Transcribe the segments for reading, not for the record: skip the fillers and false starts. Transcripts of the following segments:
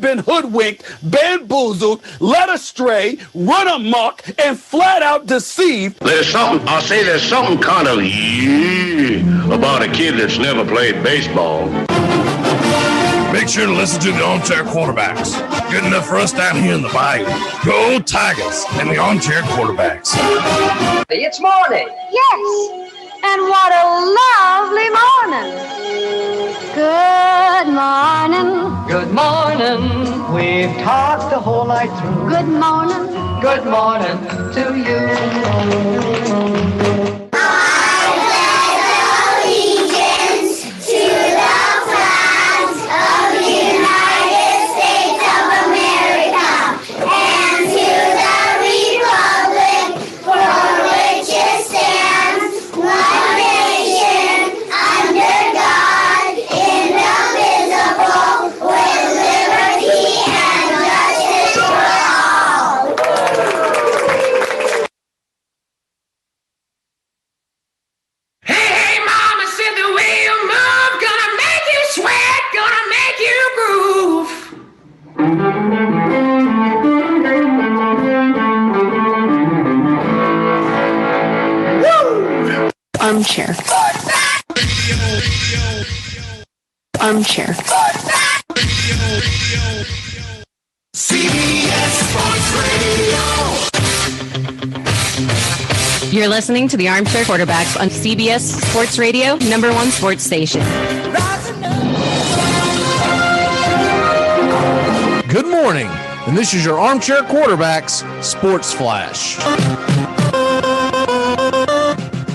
been hoodwinked, bamboozled, led astray, run amok, and flat out deceived. There's something kind of about a kid that's never played baseball. Make sure to listen to the Armchair Quarterbacks. Good enough for us down here in the bayou. Go Tigers and the Armchair Quarterbacks. It's morning. Yes, and what a lovely morning. Good morning. Good morning. We've talked the whole night through. Good morning. Good morning to you. Armchair. Armchair. CBS Sports Radio. You're listening to the Armchair Quarterbacks on CBS Sports Radio, #1 sports station. Good morning, and this is your Armchair Quarterbacks Sports Flash.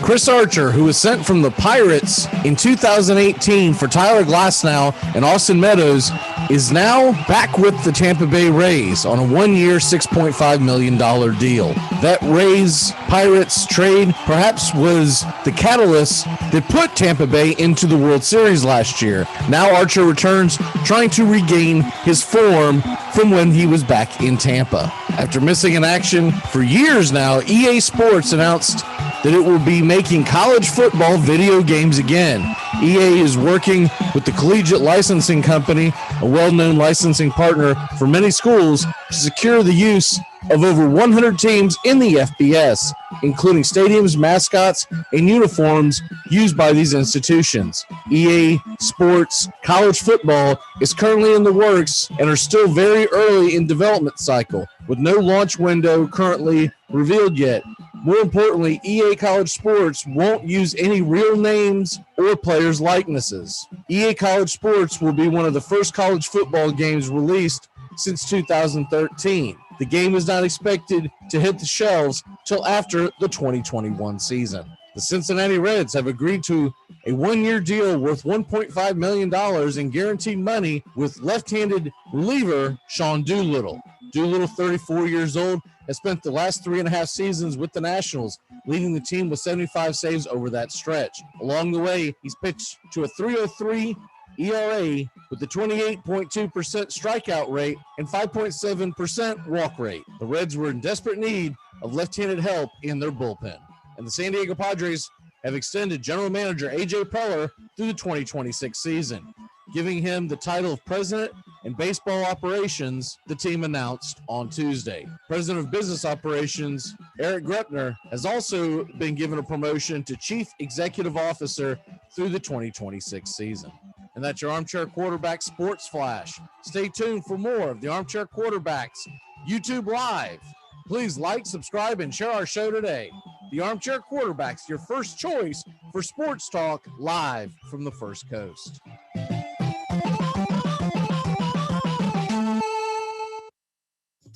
Chris Archer, who was sent from the Pirates in 2018 for Tyler Glasnow and Austin Meadows, is now back with the Tampa Bay Rays on a one-year, $6.5 million deal. That Rays-Pirates trade perhaps was the catalyst that put Tampa Bay into the World Series last year. Now Archer returns, trying to regain his form from when he was back in Tampa. After missing in action for years now, EA Sports announced that it will be making college football video games again. EA is working with the Collegiate Licensing Company, a well-known licensing partner for many schools, to secure the use of over 100 teams in the FBS, including stadiums, mascots, and uniforms used by these institutions. EA Sports college football is currently in the works and are still very early in development cycle, with no launch window currently revealed yet. More importantly, EA College Sports won't use any real names or players' likenesses. EA College Sports will be one of the first college football games released since 2013. The game is not expected to hit the shelves till after the 2021 season. The Cincinnati Reds have agreed to a one-year deal worth $1.5 million in guaranteed money with left-handed reliever Sean Doolittle. Doolittle, 34 years old, has spent the last 3.5 seasons with the Nationals, leading the team with 75 saves over that stretch. Along the way, he's pitched to a .303 ERA with a 28.2% strikeout rate and 5.7% walk rate. The Reds were in desperate need of left-handed help in their bullpen. And the San Diego Padres have extended general manager A.J. Preller through the 2026 season, giving him the title of president and baseball operations, the team announced on Tuesday. President of business operations, Eric Grepner, has also been given a promotion to chief executive officer through the 2026 season. And that's your Armchair Quarterback Sports Flash. Stay tuned for more of the Armchair Quarterbacks YouTube Live. Please like, subscribe, and share our show today. The Armchair Quarterbacks, your first choice for sports talk live from the First Coast.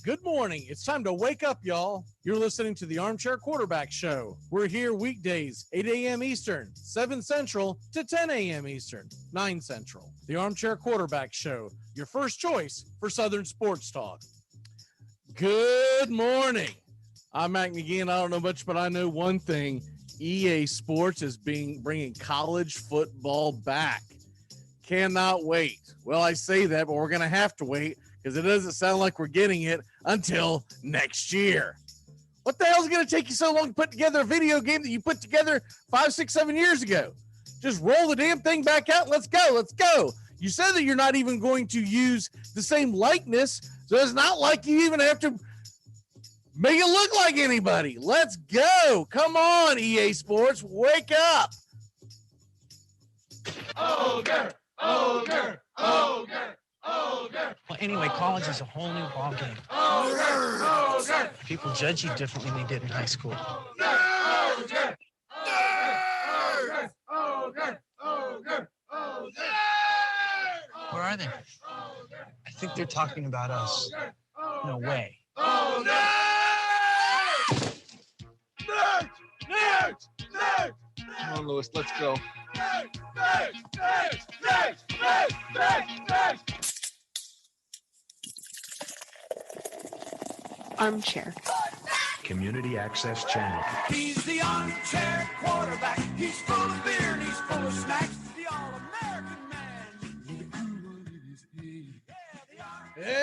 Good morning. It's time to wake up, y'all. You're listening to the Armchair Quarterback Show. We're here weekdays, 8 a.m. Eastern, 7 Central to 10 a.m. Eastern, 9 Central. The Armchair Quarterback Show, your first choice for Southern sports talk. Good morning. I'm Mac McGee, and I don't know much, but I know one thing. EA Sports is bringing college football back. Cannot wait. Well, I say that, but we're going to have to wait because it doesn't sound like we're getting it until next year. What the hell is going to take you so long to put together a video game that you put together 5, 6, 7 years ago? Just roll the damn thing back out. Let's go. You said that you're not even going to use the same likeness, so it's not like you even have to make it look like anybody. Let's go. Come on, EA Sports. Wake up. Ogre, ogre, ogre, ogre. Well, anyway, college is a whole new ballgame. Ogre, ogre. People judge you differently than they did in high school. Ogre, ogre, ogre, ogre, ogre. Where are they? I think they're talking about us. No way. Ogre! Nerds! Nerds! Nerds! Come on, Lewis. Let's go. Nerds! Nerds! Nerds! Nerds! Nerds! Nerds! Nerds! Armchair. Community Access Channel. He's the armchair quarterback. He's full of beer and he's full of snacks. The all-American man. Hey,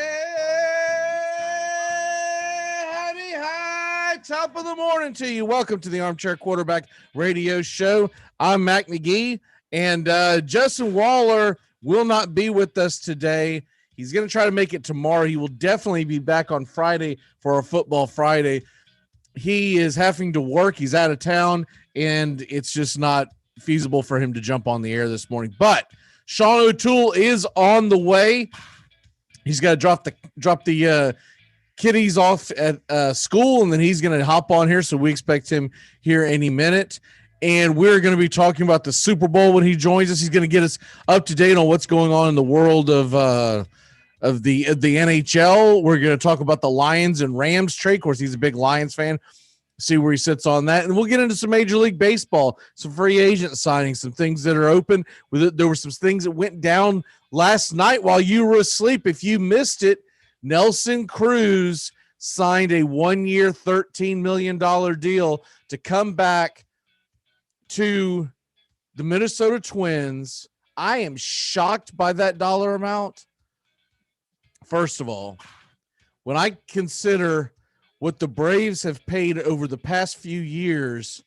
hi, top of the morning to you. Welcome to the Armchair Quarterback Radio Show. I'm Mac McGee, and Justin Waller will not be with us today. He's going to try to make it tomorrow. He will definitely be back on Friday for our Football Friday. He is having to work. He's out of town, and it's just not feasible for him to jump on the air this morning. But Sean O'Toole is on the way. He's got to drop the kiddies off at school, and then he's going to hop on here. So we expect him here any minute. And we're going to be talking about the Super Bowl when he joins us. He's going to get us up to date on what's going on in the world of the NHL. We're going to talk about the Lions and Rams trade. Of course, he's a big Lions fan. See where he sits on that. And we'll get into some Major League Baseball, some free agent signings, some things that are open. There were some things that went down last night while you were asleep. If you missed it, Nelson Cruz signed a 1-year, $13 million deal to come back to the Minnesota Twins. I am shocked by that dollar amount. First of all, when I consider what the Braves have paid over the past few years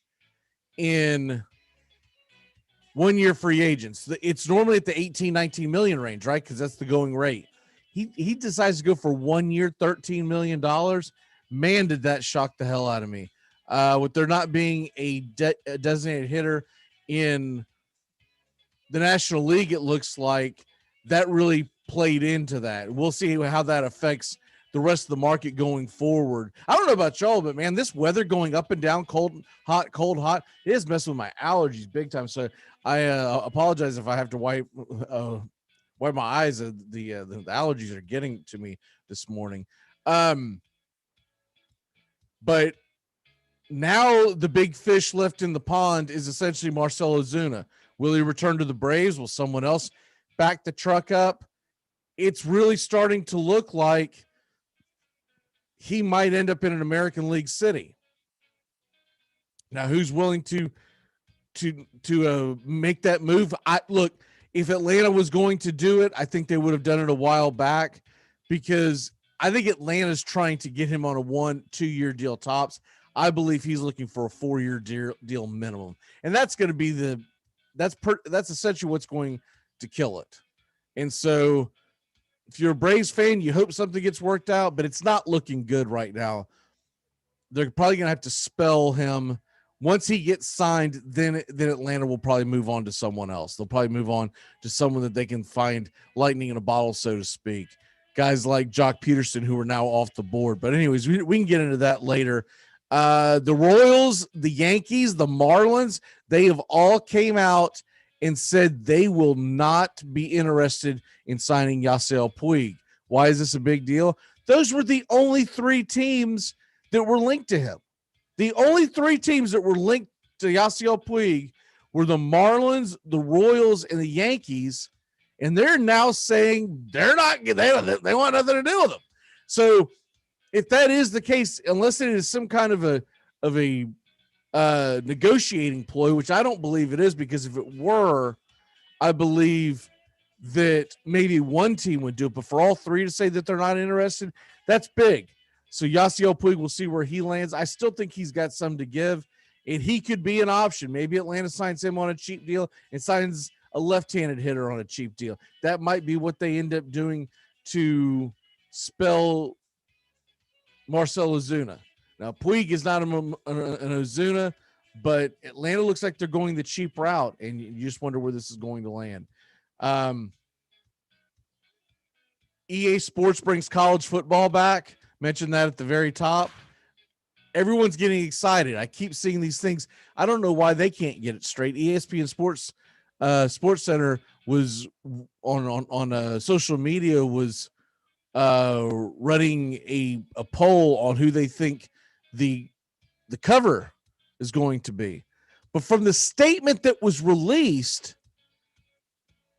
in 1-year free agents, it's normally at the 18, 19 million range, right? Because that's the going rate. He decides to go for 1 year, $13 million. Man, did that shock the hell out of me. With there not being a designated hitter in the National League, it looks like that really played into that. We'll see how that affects the rest of the market going forward. I don't know about y'all, but man, this weather going up and down, cold, hot, it is messing with my allergies big time. So I apologize if I have to wipe my eyes. The allergies are getting to me this morning. But now the big fish left in the pond is essentially Marcell Ozuna. Will he return to the Braves? Will someone else back the truck up? It's really starting to look like he might end up in an American League city. Now, who's willing to make that move? Look, if Atlanta was going to do it, I think they would have done it a while back, because I think Atlanta's trying to get him on a 1-2 year deal tops. I believe he's looking for a 4-year deal minimum, and that's going to be that's essentially what's going to kill it. And so, if you're a Braves fan, you hope something gets worked out, but it's not looking good right now. They're probably going to have to spell him. Once he gets signed, then Atlanta will probably move on to someone else. They'll probably move on to someone that they can find lightning in a bottle, so to speak. Guys like Jock Peterson, who are now off the board. But anyways, we can get into that later. The Royals, the Yankees, the Marlins, they have all came out and said they will not be interested in signing Yasiel Puig. Why is this a big deal? Those were the only 3 teams that were linked to him. The only 3 teams that were linked to Yasiel Puig were the Marlins, the Royals, and the Yankees, and they're now saying they want nothing to do with him. So if that is the case, unless it is some kind of a negotiating ploy, which I don't believe it is, because if it were, I believe that maybe one team would do it, but for all 3 to say that they're not interested, that's big. So Yasiel Puig, we'll see where he lands. I still think he's got some to give, and he could be an option. Maybe Atlanta signs him on a cheap deal and signs a left-handed hitter on a cheap deal. That might be what they end up doing to spell Marcell Ozuna. Now, Puig is not an Ozuna, but Atlanta looks like they're going the cheap route, and you just wonder where this is going to land. EA Sports brings college football back. Mentioned that at the very top. Everyone's getting excited. I keep seeing these things. I don't know why they can't get it straight. ESPN Sports Center was on social media was running a poll on who they think the cover is going to be. But from the statement that was released,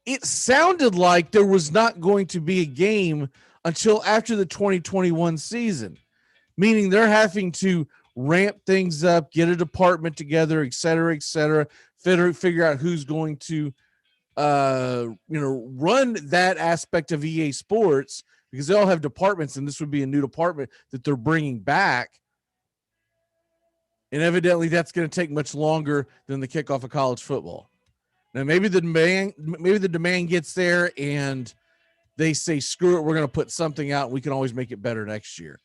it sounded like there was not going to be a game until after the 2021 season, meaning they're having to ramp things up, get a department together, et cetera, figure out who's going to run that aspect of EA Sports, because they all have departments, and this would be a new department that they're bringing back. And evidently that's going to take much longer than the kickoff of college football. Now, maybe the demand gets there and they say, screw it, we're going to put something out. We can always make it better next year.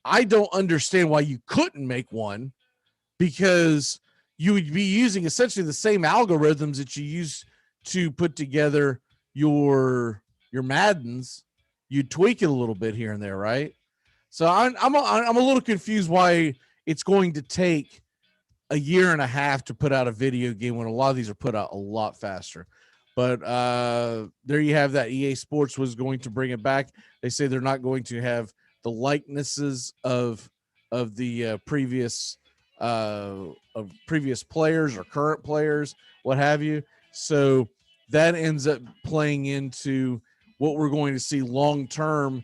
I don't understand why you couldn't make one, because you would be using essentially the same algorithms that you use to put together your Maddens. You tweak it a little bit here and there, right? So I'm a little confused why it's going to take a year and a half to put out a video game when a lot of these are put out a lot faster. But there you have that. EA Sports was going to bring it back. They say they're not going to have the likenesses of the previous players or current players, what have you. So that ends up playing into what we're going to see long term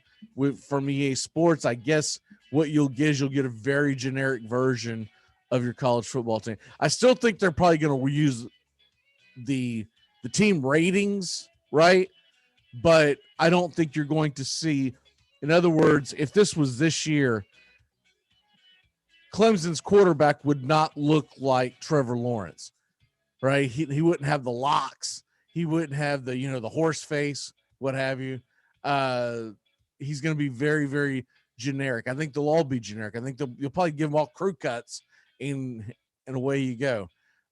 from EA Sports. I guess what you'll get a very generic version of your college football team. I still think they're probably going to use the team ratings, right? But I don't think you're going to see, in other words, if this was this year, Clemson's quarterback would not look like Trevor Lawrence, right? He wouldn't have the locks. He wouldn't have the horse face, what have you. He's going to be very, very generic. I think they'll all be generic. I think you'll probably give them all crew cuts, and away you go.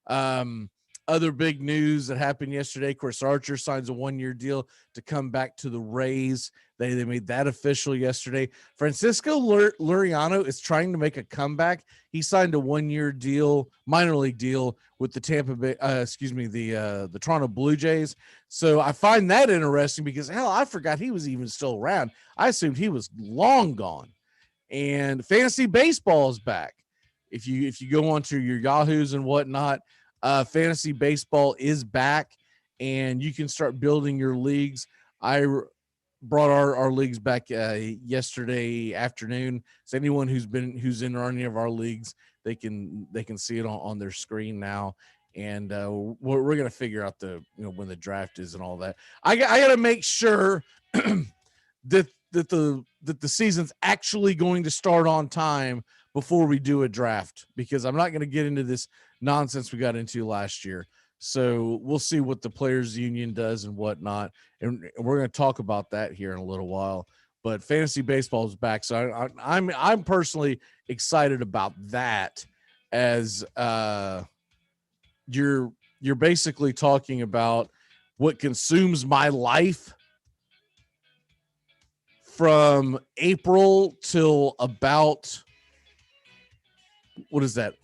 Other big news that happened yesterday, Chris Archer signs a 1-year deal to come back to the Rays. They made that official yesterday. Francisco Liriano is trying to make a comeback. He signed a 1-year deal, minor league deal, with the the Toronto Blue Jays. So I find that interesting because, hell, I forgot he was even still around. I assumed he was long gone. And fantasy baseball is back. If you go onto your Yahoos and whatnot, fantasy baseball is back, and you can start building your leagues. I brought our leagues back yesterday afternoon. So anyone who's in any of our leagues, they can see it on their screen now. And we're going to figure out when the draft is and all that. I got to make sure that the season's actually going to start on time before we do a draft, because I'm not going to get into this nonsense we got into last year. So we'll see what the players union does and whatnot. And we're going to talk about that here in a little while, but fantasy baseball is back. So I'm personally excited about that, as you're basically talking about what consumes my life from April till about, what is that?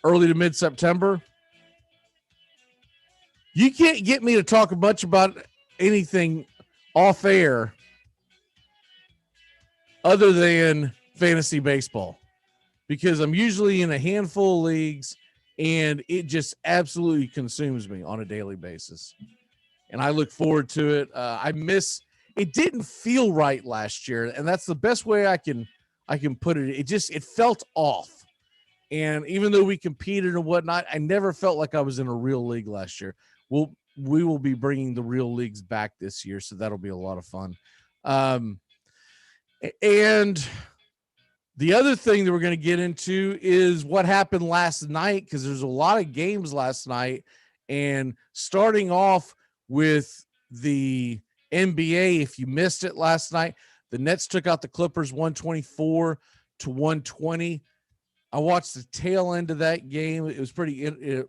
Early to mid-September. You can't get me to talk much about anything off air other than fantasy baseball, because I'm usually in a handful of leagues and it just absolutely consumes me on a daily basis. And I look forward to it. It didn't feel right last year, and that's the best way I can put it. It felt off. And even though we competed and whatnot, I never felt like I was in a real league last year. We will be bringing the real leagues back this year, so that'll be a lot of fun. And the other thing that we're going to get into is what happened last night, because there's a lot of games last night, And starting off with the NBA, if you missed it last night, the Nets took out the Clippers 124-120. I watched the tail end of that game. It was it's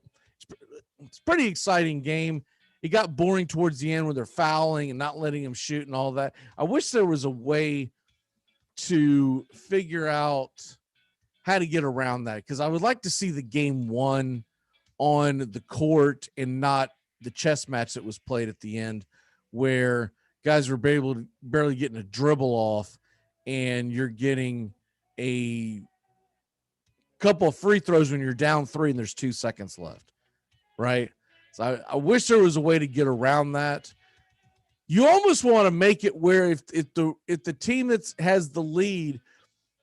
a pretty exciting game. It got boring towards the end when they're fouling and not letting them shoot and all that. I wish there was a way to figure out how to get around that, because I would like to see the game won on the court and not the chess match that was played at the end, where guys were barely getting a dribble off and you're getting a couple of free throws when you're down 3 and there's 2 seconds left, right? So I wish there was a way to get around that. You almost want to make it where if the team that has the lead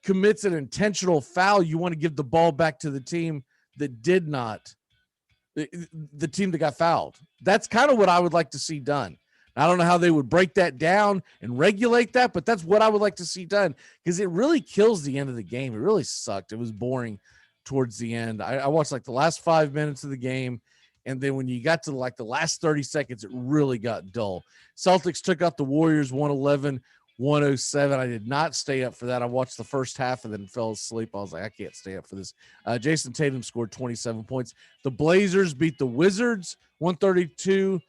commits an intentional foul, you want to give the ball back to the team that did not, the team that got fouled. That's kind of what I would like to see done. I don't know how they would break that down and regulate that, but that's what I would like to see done, because it really kills the end of the game. It really sucked. It was boring towards the end. I watched like the last 5 minutes of the game, and then when you got to like the last 30 seconds, it really got dull. Celtics took out the Warriors 111-107. I did not stay up for that. I watched the first half and then fell asleep. I was like, I can't stay up for this. Jason Tatum scored 27 points. The Blazers beat the Wizards 132-121.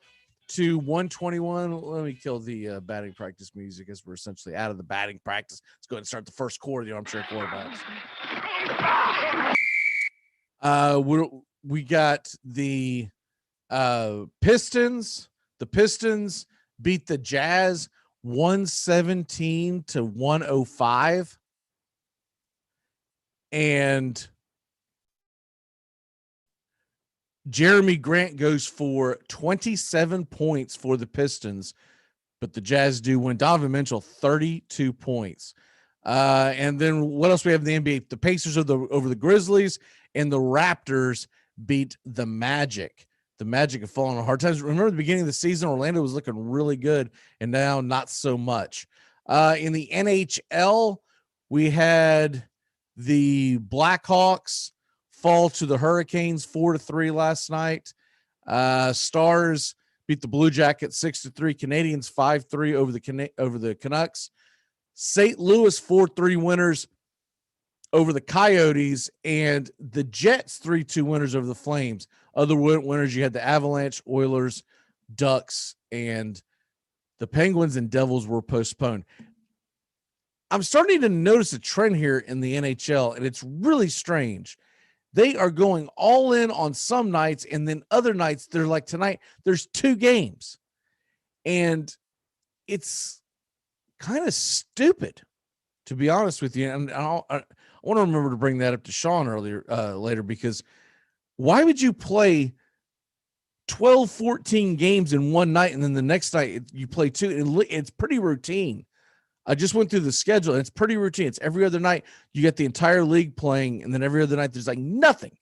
Let me kill the batting practice music, as we're essentially out of the batting practice. Let's go ahead and start the first quarter of the Armchair Quarterbacks. We got the Pistons. The Pistons beat the Jazz 117-105. And Jeremy Grant goes for 27 points for the Pistons, but the Jazz do win. Donovan Mitchell, 32 points. And then what else we have in the NBA? The Pacers over the Grizzlies, and the Raptors beat the Magic. The Magic have fallen on hard times. Remember the beginning of the season, Orlando was looking really good, and now not so much. In the NHL, we had the Blackhawks fall to the Hurricanes 4-3 last night. Stars beat the Blue Jackets 6-3. Canadians 5-3 over the Canucks. St. Louis 4-3 winners over the Coyotes, and the Jets 3-2 winners over the Flames. Other winners, you had the Avalanche, Oilers, Ducks, and the Penguins and Devils were postponed. I'm starting to notice a trend here in the NHL, and it's really strange. They are going all in on some nights, and then other nights, they're like tonight, there's 2 games. And it's kind of stupid, to be honest with you. And I want to remember to bring that up to Sean later, because why would you play 12, 14 games in one night, and then the next night you play 2? It's pretty routine. I just went through the schedule, and it's pretty routine. It's every other night you get the entire league playing, and then every other night there's like nothing.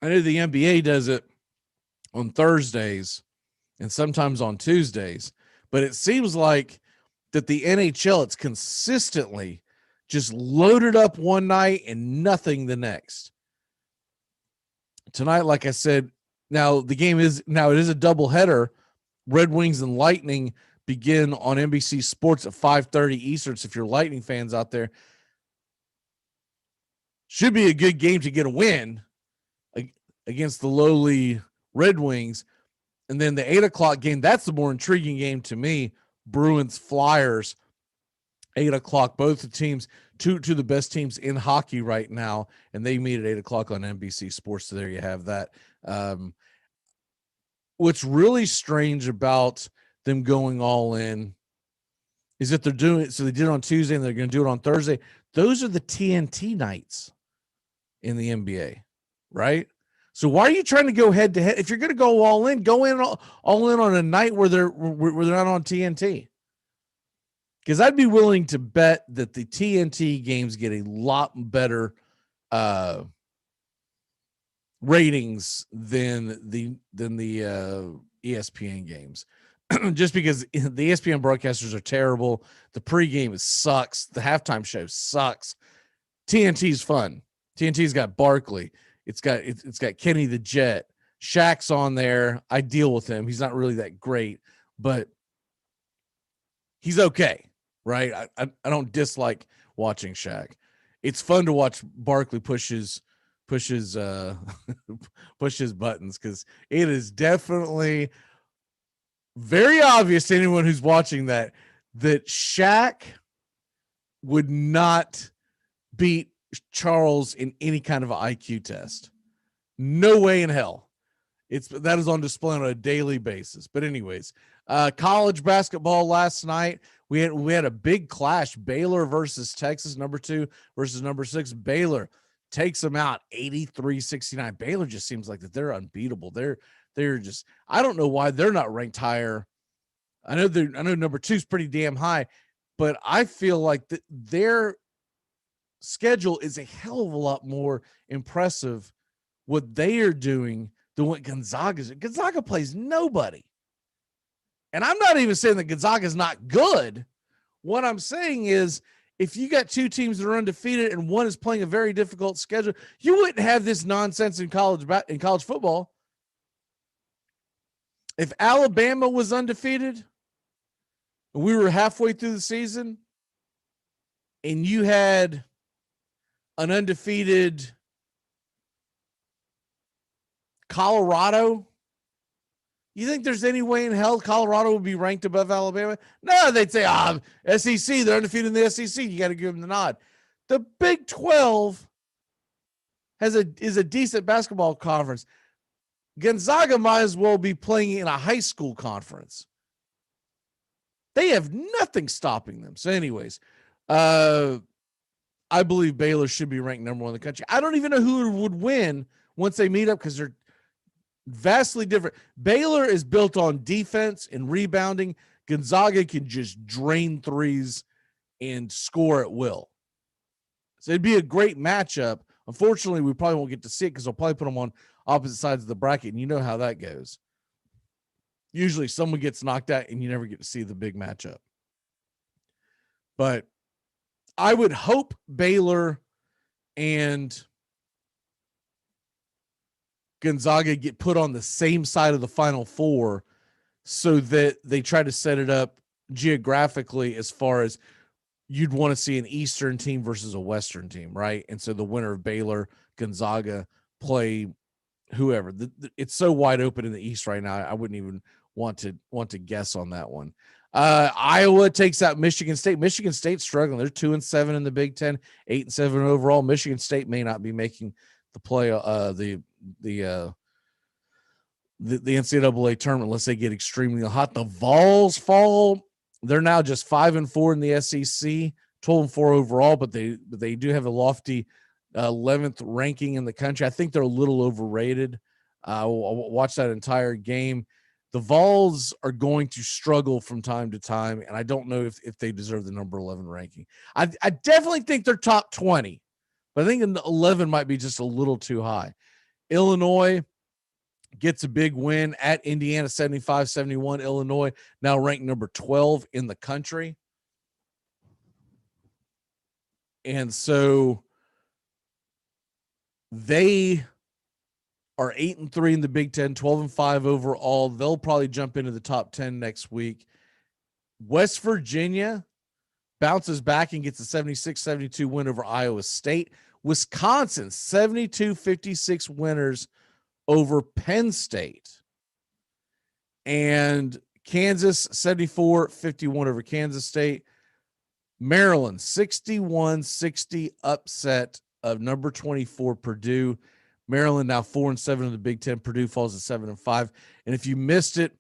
I know the NBA does it on Thursdays and sometimes on Tuesdays, but it seems like that the NHL, it's consistently just loaded up one night and nothing the next. Tonight, like I said, it is a doubleheader. Red Wings and Lightning begin on NBC Sports at 5:30 Eastern. So if you're Lightning fans out there, should be a good game to get a win against the lowly Red Wings. And then the 8 o'clock game, that's the more intriguing game to me. Bruins Flyers, 8 o'clock. Both the teams, two of the best teams in hockey right now, and they meet at 8 o'clock on NBC Sports. So there you have that. What's really strange about them going all in is that they're doing it. So they did it on Tuesday and they're going to do it on Thursday. Those are the TNT nights in the NBA, right? So why are you trying to go head to head? If you're going to go all in all in on a night where they're not on TNT. Because I'd be willing to bet that the TNT games get a lot better ratings than the ESPN games, just because the ESPN broadcasters are terrible. The pregame sucks. The halftime show sucks. TNT's fun. TNT's got Barkley. It's got Kenny the Jet. Shaq's on there. I deal with him. He's not really that great, but he's okay, right? I don't dislike watching Shaq. It's fun to watch Barkley push his buttons because it is definitely very obvious to anyone who's watching that Shaq would not beat Charles in any kind of an IQ test. No way in hell. That is on display on a daily basis. But anyways, college basketball last night, we had a big clash. Baylor versus Texas, number 2 versus number 6. Baylor takes them out 83-69. Baylor just seems like that they're unbeatable. They're just, I don't know why they're not ranked higher. I know number 2 is pretty damn high, but I feel like their schedule is a hell of a lot more impressive what they are doing than what Gonzaga's. Gonzaga plays nobody. And I'm not even saying that Gonzaga is not good. What I'm saying is, if you got 2 teams that are undefeated and one is playing a very difficult schedule, you wouldn't have this nonsense in college football. If Alabama was undefeated and we were halfway through the season and you had an undefeated Colorado, you think there's any way in hell Colorado would be ranked above Alabama? No, they'd say, SEC, they're undefeated in the SEC. You got to give them the nod. The Big 12 is a decent basketball conference. Gonzaga might as well be playing in a high school conference. They have nothing stopping them. So anyways, I believe Baylor should be ranked number 1 in the country. I don't even know who would win once they meet up because they're vastly different. Baylor is built on defense and rebounding. Gonzaga can just drain threes and score at will. So it'd be a great matchup. Unfortunately, we probably won't get to see it because they'll probably put them on opposite sides of the bracket, and you know how that goes. Usually someone gets knocked out and you never get to see the big matchup. But I would hope Baylor and Gonzaga get put on the same side of the Final Four so that they try to set it up geographically as far as you'd want to see an Eastern team versus a Western team, right? And so the winner of Baylor, Gonzaga play whoever. It's so wide open in the East right now. I wouldn't even want to guess on that one. Iowa takes out Michigan State. Michigan State's struggling. They're 2-7 in the Big Ten, 8-7 overall. Michigan State may not be making the play, the NCAA tournament unless they get extremely hot. The Vols fall. They're now just 5-4 in the SEC, 12-4 overall, but they do have a lofty 11th ranking in the country. I think they're a little overrated. I'll watch that entire game. The Vols are going to struggle from time to time, and I don't know if they deserve the number 11 ranking. I definitely think they're top 20, but I think 11 might be just a little too high. Illinois gets a big win at Indiana, 75-71. Illinois now ranked number 12 in the country. And so they are 8-3 in the Big Ten, 12-5 overall. They'll probably jump into the top 10 next week. West Virginia bounces back and gets a 76-72 win over Iowa State. Wisconsin, 72-56 winners over Penn State. And Kansas, 74-51 over Kansas State. Maryland, 61-60 upset of number 24 Purdue. Maryland now 4-7 in the Big Ten. Purdue falls at 7-5. And if you missed it,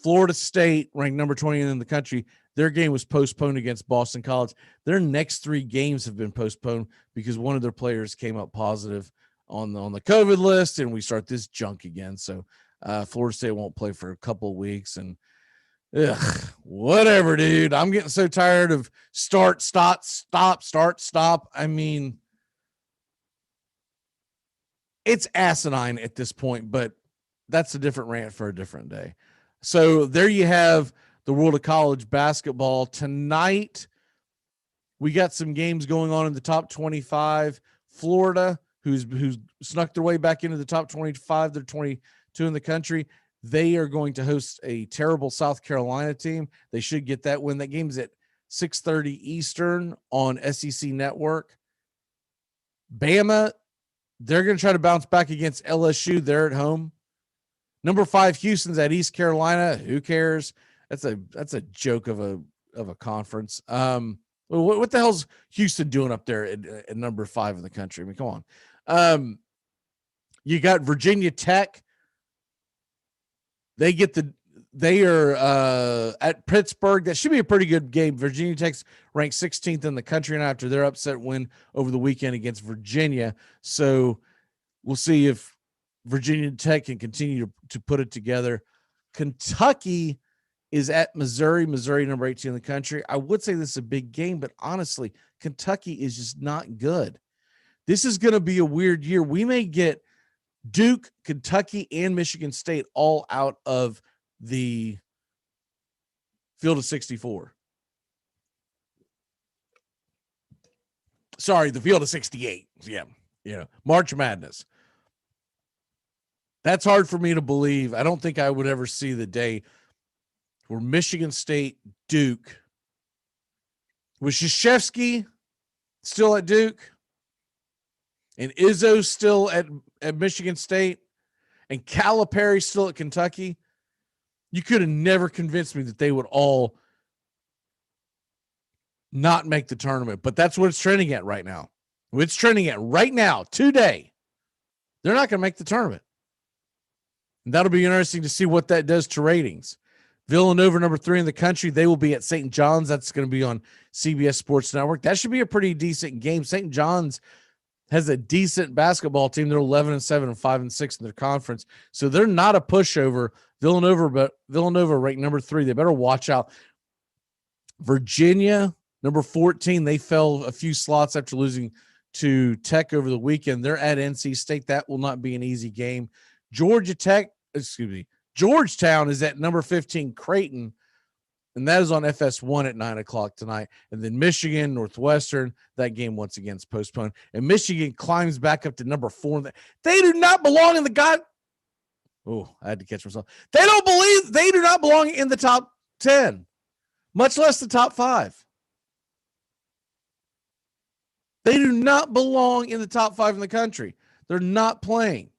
Florida State, ranked number 20 in the country, their game was postponed against Boston College. Their next 3 games have been postponed because one of their players came up positive on the COVID list, and we start this junk again. So Florida State won't play for a couple of weeks, and whatever, dude. I'm getting so tired of start, stop, stop, start, stop. I mean, it's asinine at this point, but that's a different rant for a different day. So there you have the world of college basketball. Tonight, we got some games going on in the top 25. Florida who's snuck their way back into the top 25. They're 22 in the country. They are going to host a terrible South Carolina team. They should get that win. That game's at 6:30 Eastern on SEC Network. Bama, they're going to try to bounce back against LSU. They're at home. Number 5, Houston's at East Carolina. Who cares? That's a joke of a conference. What the hell's Houston doing up there at number 5 in the country? I mean, come on. You got Virginia Tech. They are at Pittsburgh. That should be a pretty good game. Virginia Tech's ranked 16th in the country and after their upset win over the weekend against Virginia. So we'll see if Virginia Tech can continue to put it together. Kentucky is at Missouri. Missouri, number 18 in the country. I would say this is a big game, but honestly, Kentucky is just not good. This is going to be a weird year. We may get Duke, Kentucky, and Michigan State all out of the field of 64. Sorry, the field of 68. Yeah. March Madness. That's hard for me to believe. I don't think I would ever see the day where Michigan State, Duke, with Krzyzewski still at Duke, and Izzo still at Michigan State, and Calipari still at Kentucky. You could have never convinced me that they would all not make the tournament, but that's what it's trending at right now. It's trending at right now, today. They're not going to make the tournament. And that'll be interesting to see what that does to ratings. Villanova, number 3 in the country, they will be at St. John's. That's going to be on CBS Sports Network. That should be a pretty decent game. St. John's has a decent basketball team. They're 11-7 and 5-6 in their conference. So they're not a pushover. Villanova ranked number 3. They better watch out. Virginia, number 14, they fell a few slots after losing to Tech over the weekend. They're at NC State. That will not be an easy game. Georgetown is at number 15, Creighton, and that is on FS1 at 9:00 tonight. And then Michigan, Northwestern, that game once again is postponed. And Michigan climbs back up to number 4. They do not belong in the Oh, I had to catch myself. They do not belong in the top 10, much less the top 5. They do not belong in the top 5 in the country. They're not playing.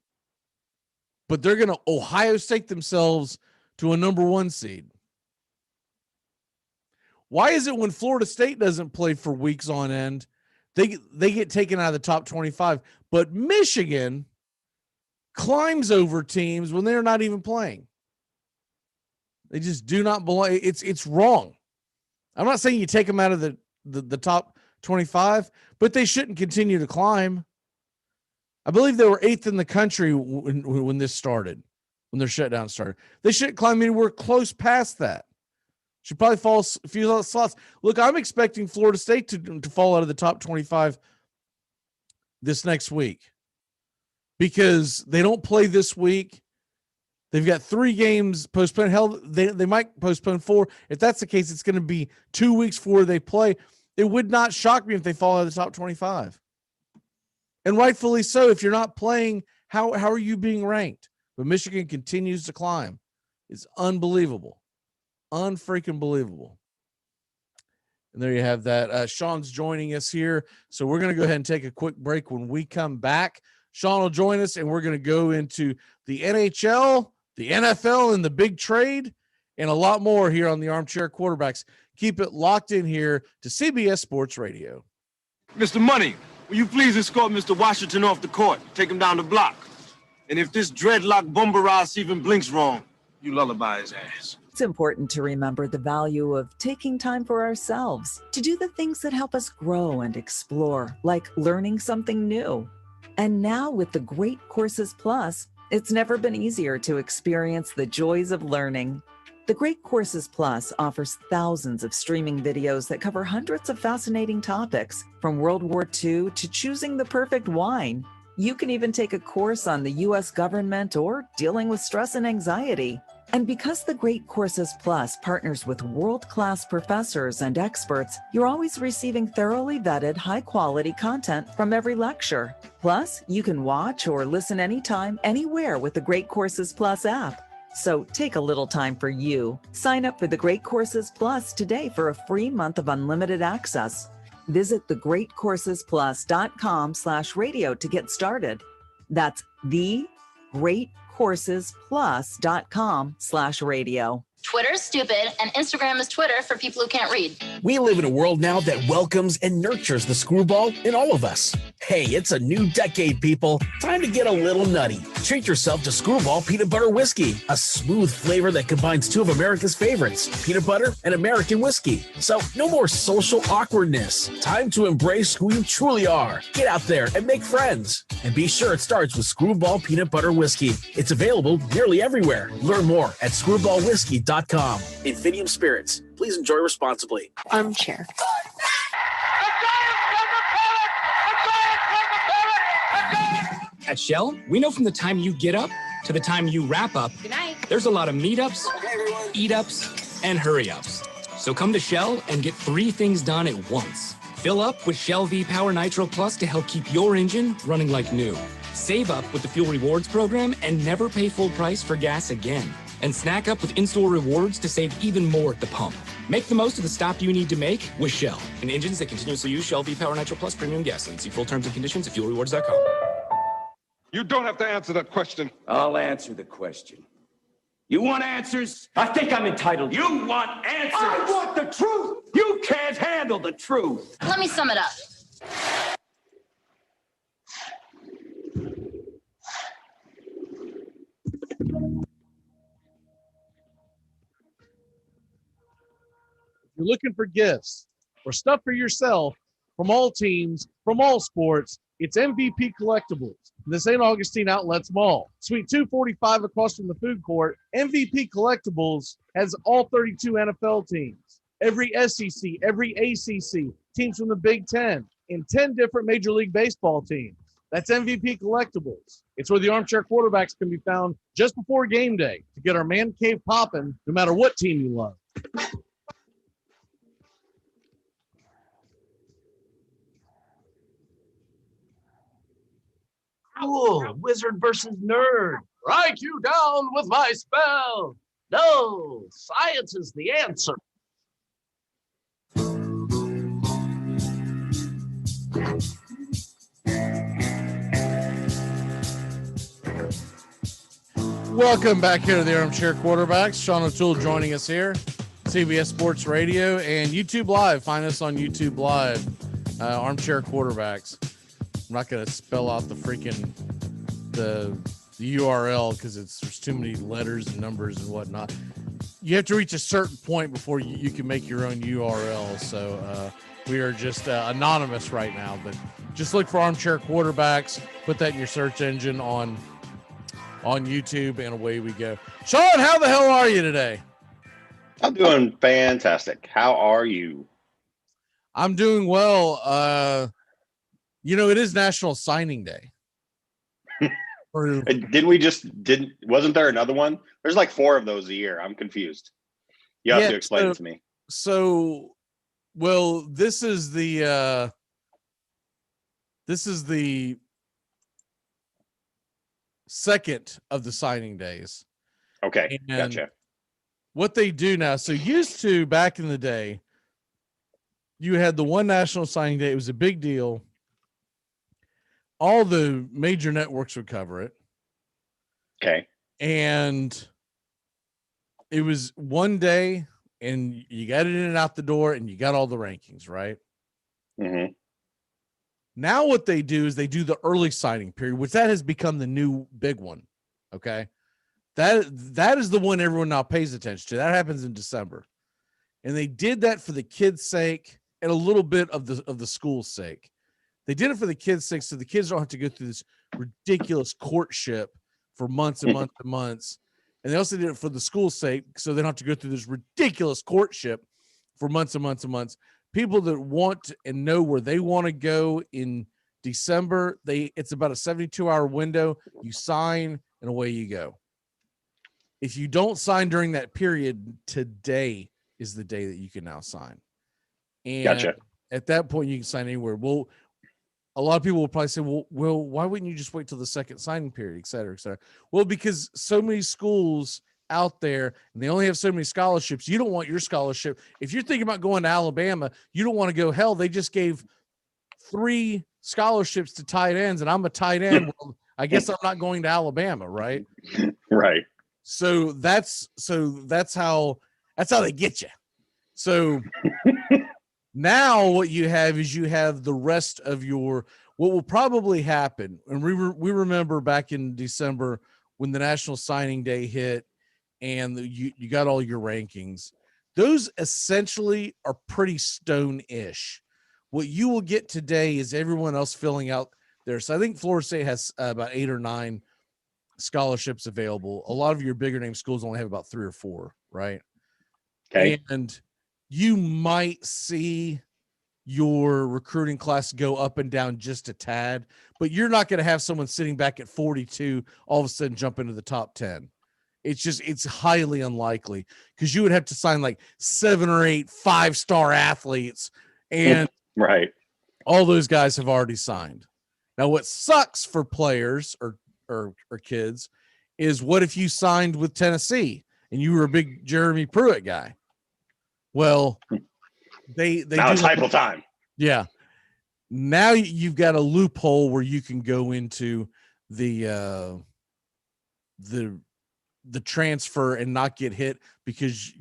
But they're going to Ohio State themselves to a number 1 seed. Why is it when Florida State doesn't play for weeks on end, they get taken out of the top 25, but Michigan climbs over teams when they're not even playing? They just do not belong. It's wrong. I'm not saying you take them out of the top 25, but they shouldn't continue to climb. I believe they were 8th in the country when this started, when their shutdown started. They shouldn't climb anywhere close past that. Should probably fall a few slots. Look, I'm expecting Florida State to fall out of the top 25 this next week because they don't play this week. They've got 3 games postponed. Hell, they might postpone 4. If that's the case, it's going to be 2 weeks before they play. It would not shock me if they fall out of the top 25. And rightfully so. If you're not playing, how are you being ranked? But Michigan continues to climb. It's unbelievable. Unfreaking believable. And there you have that. Sean's joining us here. So we're going to go ahead and take a quick break. When we come back, Sean will join us, and we're going to go into the NHL, the NFL, and the big trade, and a lot more here on the Armchair Quarterbacks. Keep it locked in here to CBS Sports Radio. Mr. Money, will you please escort Mr. Washington off the court? Take him down the block. And if this dreadlock bumper ass even blinks wrong, you lullaby his ass. It's important to remember the value of taking time for ourselves to do the things that help us grow and explore, like learning something new. And now with the Great Courses Plus, it's never been easier to experience the joys of learning. The Great Courses Plus offers thousands of streaming videos that cover hundreds of fascinating topics, from World War II to choosing the perfect wine. You can even take a course on the U.S. government or dealing with stress and anxiety. And because the Great Courses Plus partners with world-class professors and experts, you're always receiving thoroughly vetted, high-quality content from every lecture. Plus, you can watch or listen anytime, anywhere with the Great Courses Plus app. So take a little time for you. Sign up for the Great Courses Plus today for a free month of unlimited access. Visit thegreatcoursesplus.com/radio to get started. That's thegreatcoursesplus.com/radio. Twitter's stupid, and Instagram is Twitter for people who can't read. We live in a world now that welcomes and nurtures the screwball in all of us. Hey, it's a new decade, people. Time to get a little nutty. Treat yourself to Screwball Peanut Butter Whiskey, a smooth flavor that combines two of America's favorites, peanut butter and American whiskey. So no more social awkwardness. Time to embrace who you truly are. Get out there and make friends. And be sure it starts with Screwball Peanut Butter Whiskey. It's available nearly everywhere. Learn more at screwballwhiskey.com. Infinium Spirits. Please enjoy responsibly. Armchair. At Shell, we know from the time you get up to the time you wrap up, Good night. there's a lot of meetups, eat-ups, and hurry-ups. So come to Shell and get 3 things done at once. Fill up with Shell V-Power Nitro Plus to help keep your engine running like new. Save up with the Fuel Rewards program and never pay full price for gas again. And snack up with in-store rewards to save even more at the pump. Make the most of the stop you need to make with Shell and engines that continuously use Shell V-Power Nitro Plus premium gasoline. See full terms and conditions at fuelrewards.com. You don't have to answer that question. I'll answer the question. You want answers? I think I'm entitled. You want answers? I want the truth. You can't handle the truth. Let me sum it up. If you're looking for gifts or stuff for yourself from all teams, from all sports, it's MVP Collectibles, the St. Augustine Outlets Mall. Suite 245 across from the food court. MVP Collectibles has all 32 NFL teams, every SEC, every ACC, teams from the Big Ten, and 10 different Major League Baseball teams. That's MVP Collectibles. It's where the Armchair Quarterbacks can be found just before game day to get our man cave popping no matter what team you love. Cool. Wizard versus nerd. Strike you down with my spell. No, science is the answer. Welcome back here to the Armchair Quarterbacks. Sean O'Toole joining us here, CBS Sports Radio and YouTube Live. Find us on YouTube Live, Armchair Quarterbacks. I'm not going to spell out the freaking the URL because there's too many letters and numbers and whatnot. You have to reach a certain point before you can make your own URL. So we are just anonymous right now, but just look for Armchair Quarterbacks. Put that in your search engine on YouTube, and away we go. Sean, how the hell are you today? I'm doing fantastic. How are you? I'm doing well. It is National Signing Day. Wasn't there another one? There's like 4 of those a year. I'm confused. You have to explain it to me. So, well, this is the second of the signing days. Okay, and gotcha. What they do now, so used to back in the day, you had the one National Signing Day. It was a big deal. All the major networks would cover it. Okay. And it was one day, and you got it in and out the door, and you got all the rankings, right? Mm-hmm. Now what they do is they do the early signing period, which that has become the new big one. Okay. That is the one everyone now pays attention to. That happens in December. And they did that for the kids' sake and a little bit of the school's sake. They did it for the kids' sake, so the kids don't have to go through this ridiculous courtship for months and months and months. And they also did it for the school's sake, so they don't have to go through this ridiculous courtship for months and months and months. People that want and know where they want to go in December, it's about a 72-hour window. You sign, and away you go. If you don't sign during that period, today is the day that you can now sign. And Gotcha. at that point, you can sign anywhere. Well, a lot of people will probably say, well, why wouldn't you just wait till the second signing period, et cetera, et cetera? Well, because so many schools out there, and they only have so many scholarships. You don't want your scholarship. If you're thinking about going to Alabama, you don't want to go, hell, they just gave 3 scholarships to tight ends, and I'm a tight end. Well, I guess I'm not going to Alabama, right? Right. So that's how they get you. So now what you have is you have the rest of what will probably happen. And we remember back in December when the National Signing Day hit and you got all your rankings. Those essentially are pretty stone-ish. What you will get today is everyone else filling out there. So I think Florida State has about 8 or 9 scholarships available. A lot of your bigger name schools only have about 3 or 4, right? Okay. And you might see your recruiting class go up and down just a tad, but you're not going to have someone sitting back at 42 all of a sudden jump into the top 10. It's highly unlikely because you would have to sign like 7 or 8 5-star athletes, and right, all those guys have already signed. Now, what sucks for players or kids is, what if you signed with Tennessee and you were a big Jeremy Pruitt guy? Well, they now it's Heupel time. Yeah. Now you've got a loophole where you can go into the transfer and not get hit because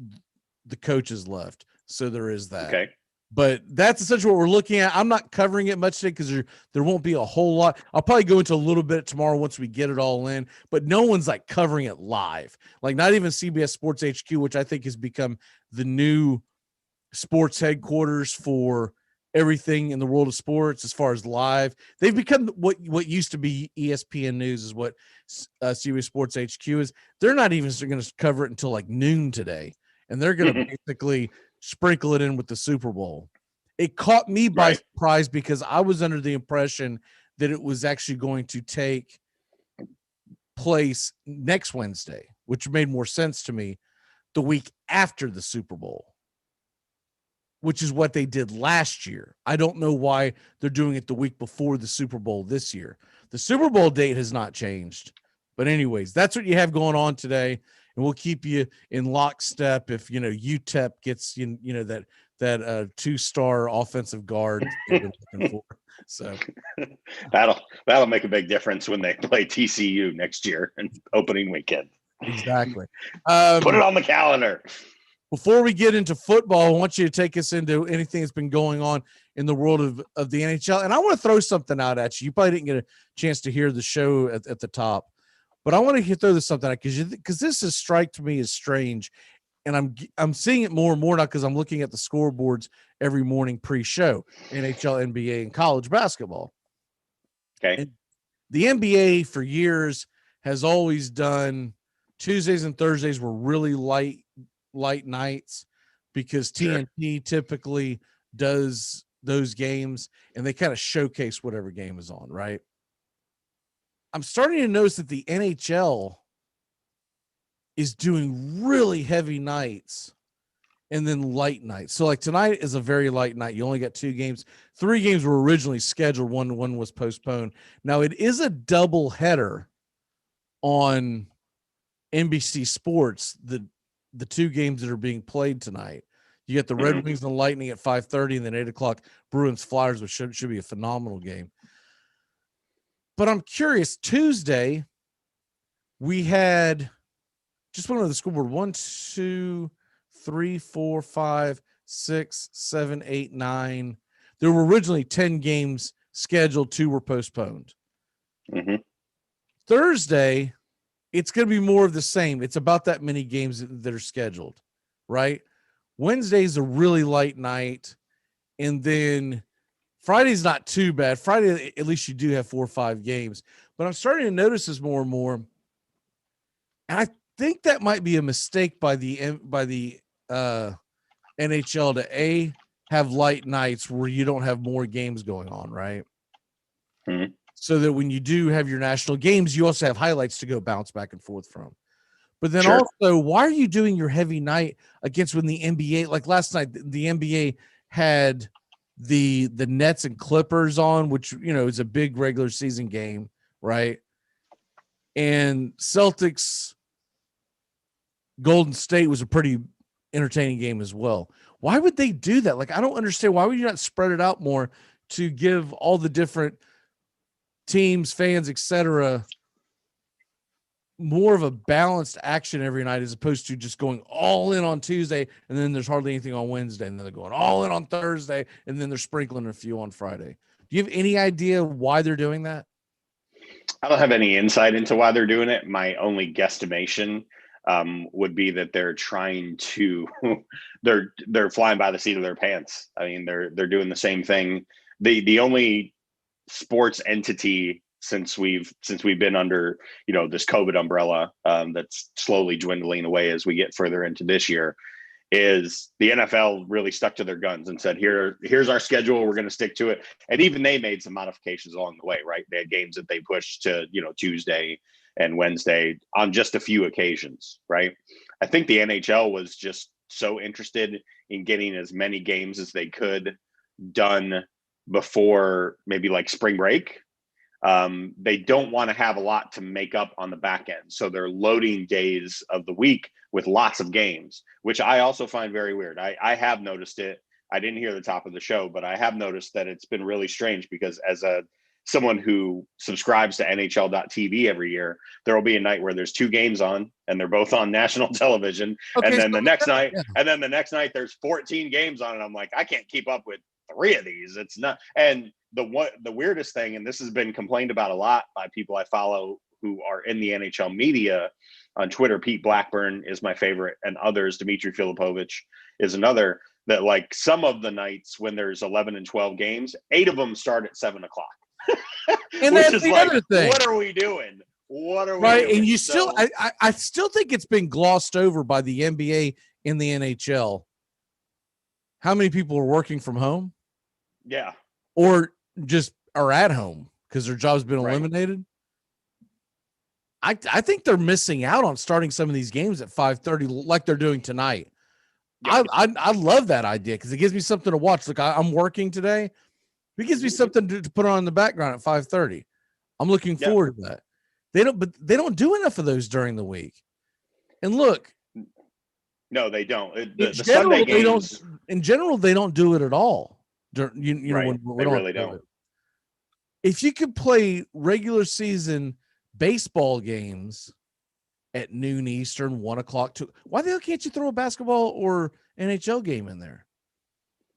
the coach has left. So there is that. Okay. But that's essentially what we're looking at. I'm not covering it much today because there won't be a whole lot. I'll probably go into a little bit tomorrow once we get it all in, but no one's like covering it live. Like not even CBS Sports HQ, which I think has become the new sports headquarters for everything in the world of sports as far as live. They've become what used to be ESPN News is what CBS Sports HQ is. They're not even going to cover it until like noon today, and they're going to basically sprinkle it in with the Super Bowl. It caught me by surprise because I was under the impression that it was actually going to take place next Wednesday, which made more sense to me, the week after the Super Bowl, which is what they did last year. I don't know why they're doing it the week before the Super Bowl this year. The Super Bowl date has not changed. But anyways, that's what you have going on today. And we'll keep you in lockstep if, UTEP gets, that 2-star offensive guard they've been looking for. So that'll make a big difference when they play TCU next year and opening weekend. Exactly. Put it on the calendar. Before we get into football, I want you to take us into anything that's been going on in the world of the NHL. And I want to throw something out at you. You probably didn't get a chance to hear the show at the top, but I want to throw this something out because this has struck me as strange. And I'm seeing it more and more now because I'm looking at the scoreboards every morning pre-show, NHL, NBA, and college basketball. Okay. And the NBA for years has always done Tuesdays and Thursdays were really light nights because TNT typically does those games and they kind of showcase whatever game is on, right? I'm starting to notice that the NHL is doing really heavy nights and then light nights. So like tonight is a very light night. You only got 2 games. 3 games were originally scheduled. One was postponed. Now it is a double header on NBC Sports, the 2 games that are being played tonight. You get the Red Wings and the Lightning at 5:30 and then 8 o'clock Bruins Flyers, which should be a phenomenal game. But I'm curious, Tuesday we had just one of the scoreboard 1, 2, 3, 4, 5, 6, 7, 8, 9. There were originally 10 games scheduled, 2 were postponed. Thursday, it's going to be more of the same. It's about that many games that are scheduled, right? Wednesday's a really light night. And then Friday's not too bad. Friday, at least you do have 4 or 5 games. But I'm starting to notice this more and more. And I think that might be a mistake by the NHL to have light nights where you don't have more games going on, right? So that when you do have your national games, you also have highlights to go bounce back and forth from. But then also, why are you doing your heavy night against when the NBA, like last night, the NBA had the Nets and Clippers on, which, is a big regular season game, right? And Celtics Golden State was a pretty entertaining game as well. Why would they do that? Like, I don't understand. Why would you not spread it out more to give all the different teams, fans, etc., more of a balanced action every night, as opposed to just going all in on Tuesday and then there's hardly anything on Wednesday, and then they're going all in on Thursday and then they're sprinkling a few on Friday? Do you have any idea why they're doing that? I don't have any insight into why they're doing it. My only guesstimation would be that they're trying to they're flying by the seat of their pants. I mean, they're doing the same thing. The only sports entity since we've been under this COVID umbrella that's slowly dwindling away as we get further into this year, is the NFL really stuck to their guns and said, here's our schedule, we're going to stick to it. And even they made some modifications along the way, right? They had games that they pushed to Tuesday and Wednesday on just a few occasions, right? I think the NHL was just so interested in getting as many games as they could done before maybe like spring break. They don't want to have a lot to make up on the back end. So they're loading days of the week with lots of games, which I also find very weird. I have noticed it. I didn't hear the top of the show, but I have noticed that it's been really strange because as someone who subscribes to NHL.tv every year, there will be a night where there's 2 games on and they're both on national television. Okay, and then the next night there's 14 games on, and I'm like, I can't keep up with 3 of these. It's not. And the weirdest thing, and this has been complained about a lot by people I follow who are in the NHL media on Twitter. Pete Blackburn is my favorite, and others, Dmitry Filipovich is another, that like some of the nights when there's 11 and 12 games, 8 of them start at 7:00. And which that's is the like, other thing. what are we doing? What are we right? doing? And you still, I still think it's been glossed over by the NBA and the NHL. How many people are working from home? Yeah. Or just are at home because their job's been eliminated. I think they're missing out on starting some of these games at 5:30 like they're doing tonight. Yeah. I love that idea because it gives me something to watch. Like I'm working today. It gives me something to put on in the background at 5:30. I'm looking forward to that. But they don't do enough of those during the week. And look, no, they don't. In general, they don't do it at all. When they really don't. If you could play regular season baseball games at noon Eastern, 1:00 why the hell can't you throw a basketball or NHL game in there?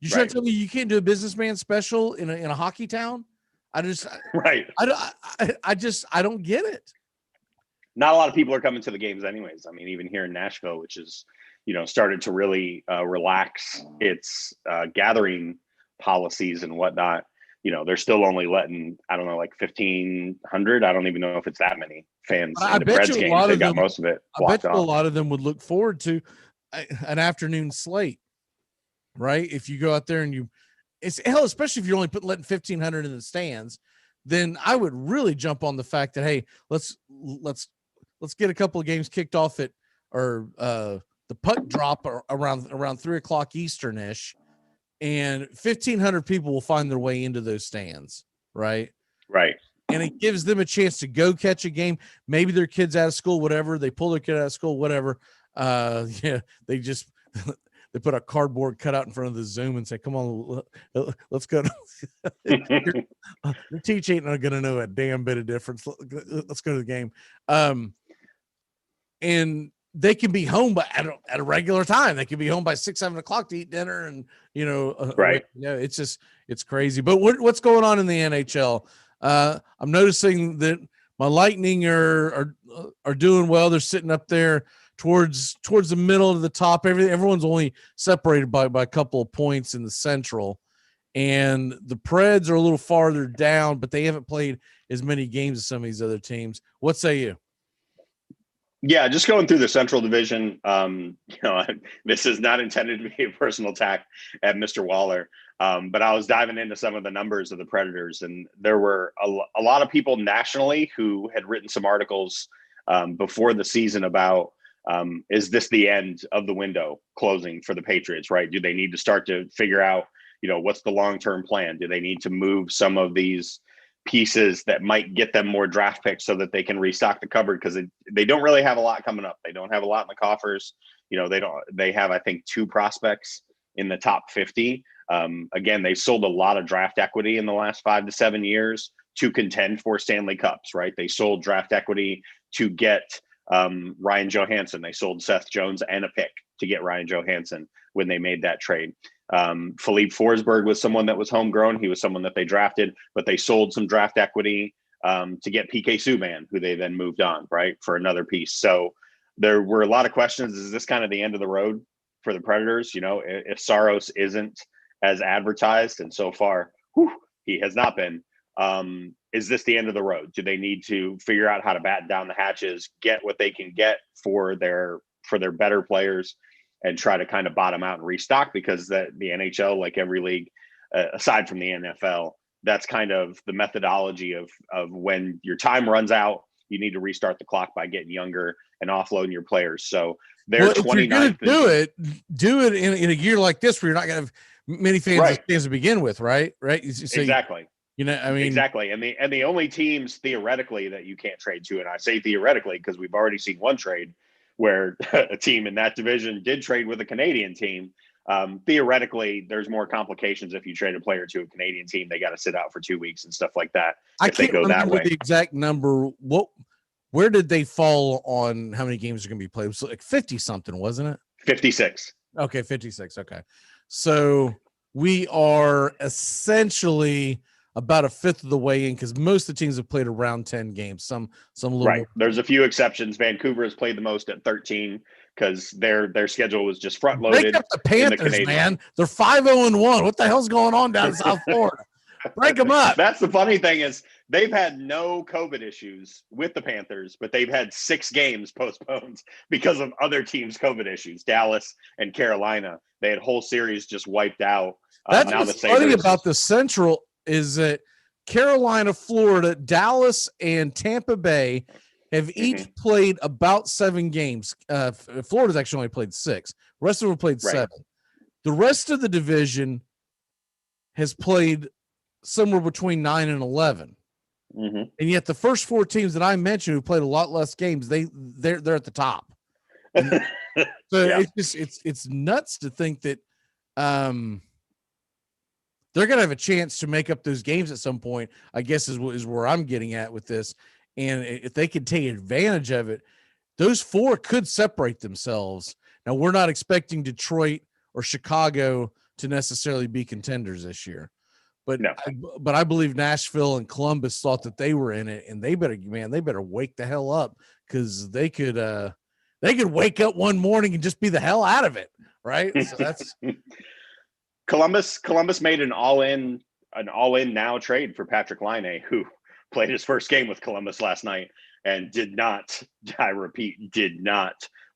You trying to tell me you can't do a businessman special in a hockey town? I don't get it. Not a lot of people are coming to the games anyways. I mean, even here in Nashville, which is, started to really relax its gathering policies and whatnot. They're still only letting, I don't know, like 1,500. I don't even know if it's that many fans in the Preds games. They got most of it blocked off. A lot of them would look forward to an afternoon slate, right? If you go out there and especially if you're only letting 1,500 in the stands, then I would really jump on the fact that, hey, let's get a couple of games kicked off at the puck drop around 3:00 Eastern-ish, and 1,500 people will find their way into those stands, right? Right. And it gives them a chance to go catch a game. Maybe their kid's out of school, whatever. They pull their kid out of school, whatever. They just they put a cardboard cutout in front of the Zoom and say, "Come on, let's go." The teacher ain't not gonna know a damn bit of difference. Let's go to the game. And they can be home at a regular time. They can be home by 6-7 o'clock to eat dinner, and right. It's crazy. But what's going on in the NHL? I'm noticing that my Lightning are doing well. They're sitting up there towards the middle of the top. Everyone's only separated by a couple of points in the Central, and the Preds are a little farther down, but they haven't played as many games as some of these other teams. What say you? Yeah, just going through the Central Division, this is not intended to be a personal attack at Mr. Waller, but I was diving into some of the numbers of the Predators, and there were a lot of people nationally who had written some articles before the season about Is this the end of the window closing for the Patriots, right? Do they need to start to figure out, what's the long-term plan? Do they need to move some of these pieces that might get them more draft picks so that they can restock the cupboard? Because they don't really have a lot coming up. They don't have a lot in the coffers. They have, I think, 2 prospects in the top 50. Again, they sold a lot of draft equity in the last 5 to 7 years to contend for Stanley Cups, right? They sold draft equity to get Ryan Johansson. They sold Seth Jones and a pick to get Ryan Johansson when they made that trade. Philippe Forsberg was someone that was homegrown. He was someone that they drafted, but they sold some draft equity to get PK Subban, who they then moved on, right, for another piece. So there were a lot of questions. Is this kind of the end of the road for the Predators? If Saros isn't as advertised, and so far, he has not been, is this the end of the road? Do they need to figure out how to batten down the hatches, get what they can get for their better players, and try to kind of bottom out and restock? Because the NHL, like every league, aside from the NFL, that's kind of the methodology of when your time runs out, you need to restart the clock by getting younger and offloading your players. So they're 29th. Do it in a year like this where you're not going to have many fans to begin with, right? So exactly. Exactly. And the only teams theoretically that you can't trade to, and I say theoretically because we've already seen one trade where a team in that division did trade with a Canadian team. Theoretically, there's more complications if you trade a player to a Canadian team. They got to sit out for 2 weeks and stuff like that. I can't remember the exact number. Where did they fall on how many games are going to be played? It was like 50 something, wasn't it? 56. Okay, 56. Okay, so we are essentially about a fifth of the way in, because most of the teams have played around 10 games. Some a little right. more. There's a few exceptions. Vancouver has played the most at 13 because their schedule was just front loaded. Break up the Panthers, man. They're 5-0-1. What the hell's going on down in South Florida? Break them up. That's the funny thing is they've had no COVID issues with the Panthers, but they've had 6 games postponed because of other teams' COVID issues. Dallas and Carolina, they had whole series just wiped out. That's what's funny about the Central is that Carolina, Florida, Dallas, and Tampa Bay have each played about 7 games. Florida's actually only played 6. The rest of them played 7. The rest of the division has played somewhere between 9 and 11. And yet the first 4 teams that I mentioned who played a lot less games, they're at the top. So it's nuts to think that they're going to have a chance to make up those games at some point, I guess is where I'm getting at with this. And if they can take advantage of it, those 4 could separate themselves. Now, we're not expecting Detroit or Chicago to necessarily be contenders this year. But but I believe Nashville and Columbus thought that they were in it, and they better wake the hell up, because they could wake up one morning and just be the hell out of it, right? So that's Columbus made an all-in now trade for Patrick Laine, who played his first game with Columbus last night and did not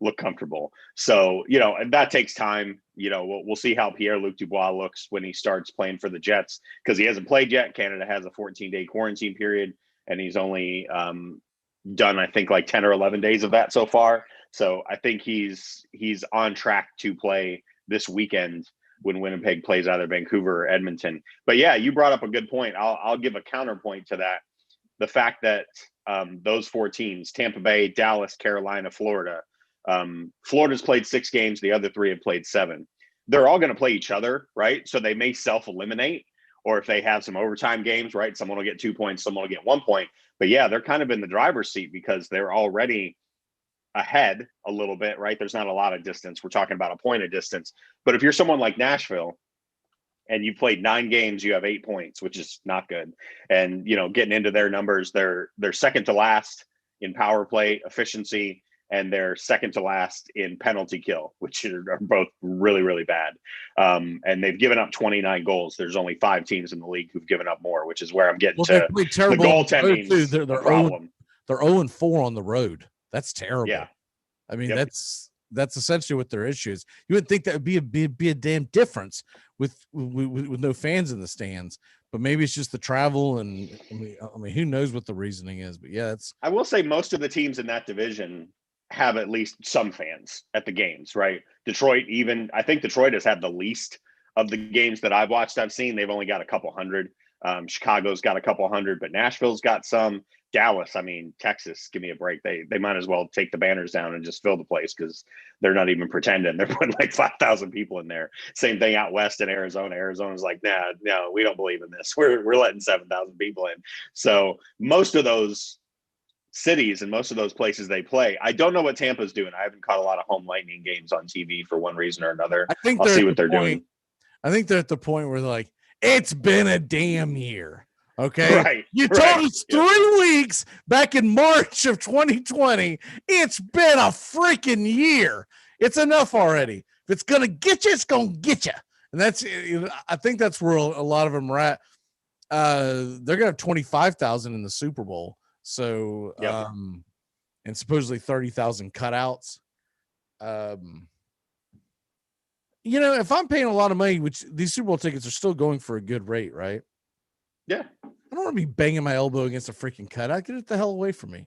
look comfortable. So, and that takes time. We'll see how Pierre-Luc Dubois looks when he starts playing for the Jets, because he hasn't played yet. Canada has a 14-day quarantine period, and he's only done, I think, like 10 or 11 days of that so far. So I think he's on track to play this weekend when Winnipeg plays either Vancouver or Edmonton. But yeah, you brought up a good point. I'll give a counterpoint to that. The fact that those 4 teams, Tampa Bay, Dallas, Carolina, Florida, Florida's played 6 games. The other 3 have played 7. They're all going to play each other, right? So they may self-eliminate, or if they have some overtime games, right, someone will get 2 points, someone will get 1 point. But yeah, they're kind of in the driver's seat because they're already ahead a little bit, right? There's not a lot of distance. We're talking about a point of distance. But if you're someone like Nashville and you played 9 games, you have 8 points, which is not good. And, getting into their numbers, they're second to last in power play efficiency, and they're second to last in penalty kill, which are both really, really bad. And they've given up 29 goals. There's only 5 teams in the league who've given up more, which is where I'm getting to the goaltending problem. They're 0-4 on the road. That's terrible. Yeah. I mean, that's essentially what their issue is. You would think that would be a damn difference with no fans in the stands, but maybe it's just the travel, and I mean, who knows what the reasoning is? But yeah, I will say most of the teams in that division have at least some fans at the games, right? Detroit, even I think Detroit has had the least of the games that I've watched. I've seen they've only got a couple hundred. Chicago's got a couple hundred, but Nashville's got some. Dallas, I mean, Texas, give me a break. They might as well take the banners down and just fill the place because they're not even pretending. They're putting like 5,000 people in there. Same thing out west in Arizona. Arizona's like, nah, no, we don't believe in this. We're letting 7,000 people in. So most of those cities and most of those places they play, I don't know what Tampa's doing. I haven't caught a lot of home Lightning games on TV for one reason or another. I'll see what they're doing. I think they're at the point where they're like, it's been a damn year. Okay. Right. You told us 3 weeks back in March of 2020. It's been a freaking year. It's enough already. If it's going to get you, it's going to get you. And I think that's where a lot of them are at. They're going to have 25,000 in the Super Bowl. So, and supposedly 30,000 cutouts. If I'm paying a lot of money, which these Super Bowl tickets are still going for a good rate, right? Yeah. I don't want to be banging my elbow against a freaking cutout. Get it the hell away from me.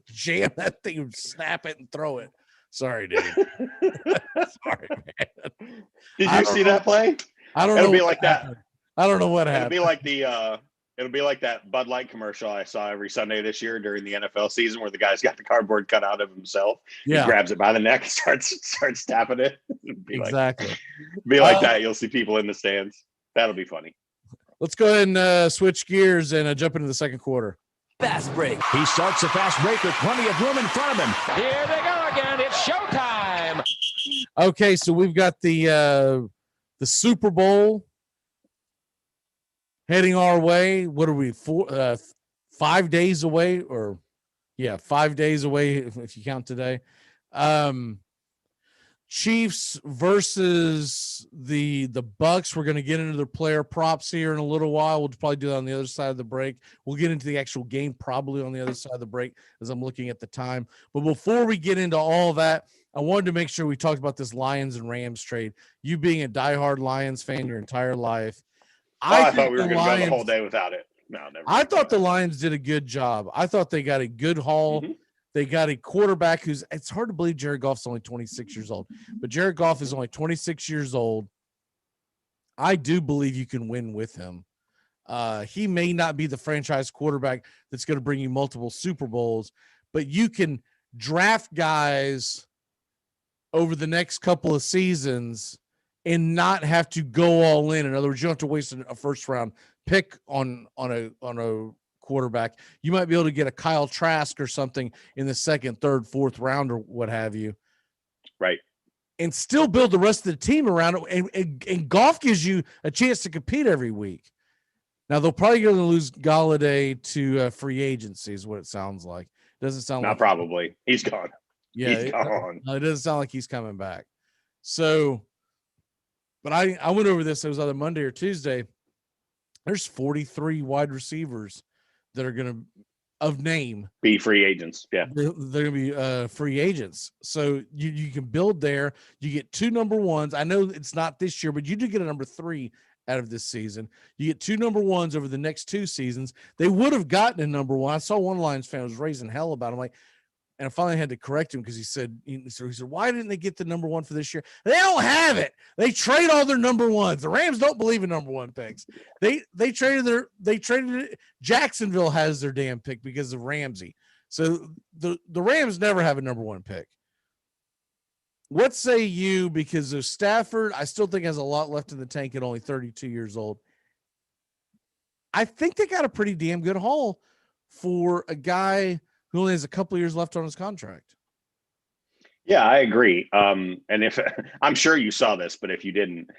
Jam that thing, snap it, and throw it. Sorry, dude. Sorry, man. Did you see that play? I don't know. It'll be like that. I don't know what happened. It'll be like it'll be like that Bud Light commercial I saw every Sunday this year during the NFL season where the guy's got the cardboard cut out of himself. Yeah. He grabs it by the neck, starts tapping it. Exactly. Be like that. You'll see people in the stands. That'll be funny. Let's go ahead and switch gears and jump into the second quarter. Fast break. He starts the fast break with plenty of room in front of him. Here they go again. It's showtime. Okay, so we've got the Super Bowl heading our way. What are we, 5 days away? 5 days away if you count today. Chiefs versus the BUCS. We're going to get into their player props here in a little while. We'll probably do that on the other side of the break. We'll get into the actual game probably on the other side of the break as I'm looking at the time. But before we get into all that, I wanted to make sure we talked about this Lions and Rams trade. You being a diehard Lions fan your entire life. I thought we were going to go the whole day without it. No, never. I thought the Lions did a good job. I thought they got a good haul. Mm-hmm. They got a quarterback it's hard to believe Jared Goff's only 26 years old, but Jared Goff is only 26 years old. I do believe you can win with him. He may not be the franchise quarterback that's going to bring you multiple Super Bowls, but you can draft guys over the next couple of seasons and not have to go all in. In other words, you don't have to waste a first round pick on a quarterback. You might be able to get a Kyle Trask or something in the second, third, fourth round or what have you. Right. And still build the rest of the team around it. And Goff gives you a chance to compete every week. Now, they'll probably going to lose Galladay to free agency is what it sounds like. Doesn't sound Not like probably. He's gone. Yeah, he's gone. It doesn't sound like he's coming back. So, but I went over this. It was either Monday or Tuesday. There's 43 wide receivers that are going to, of name, be free agents. Yeah. They're going to be free agents. So you can build there. You get 2 number ones. I know it's not this year, but you do get a number 3 out of this season. You get 2 number ones over the next 2 seasons. They would have gotten a number 1. I saw one Lions fan was raising hell about him. And I finally had to correct him because he said, why didn't they get the number 1 for this year? They don't have it. They trade all their number 1s. The Rams don't believe in number 1 picks. They traded it. Jacksonville has their damn pick because of Ramsey. So the Rams never have a number 1 pick. What say you? Because of Stafford, I still think has a lot left in the tank at only 32 years old. I think they got a pretty damn good haul for a guy who only has a couple of years left on his contract. Yeah, I agree. And if I'm sure you saw this, but if you didn't,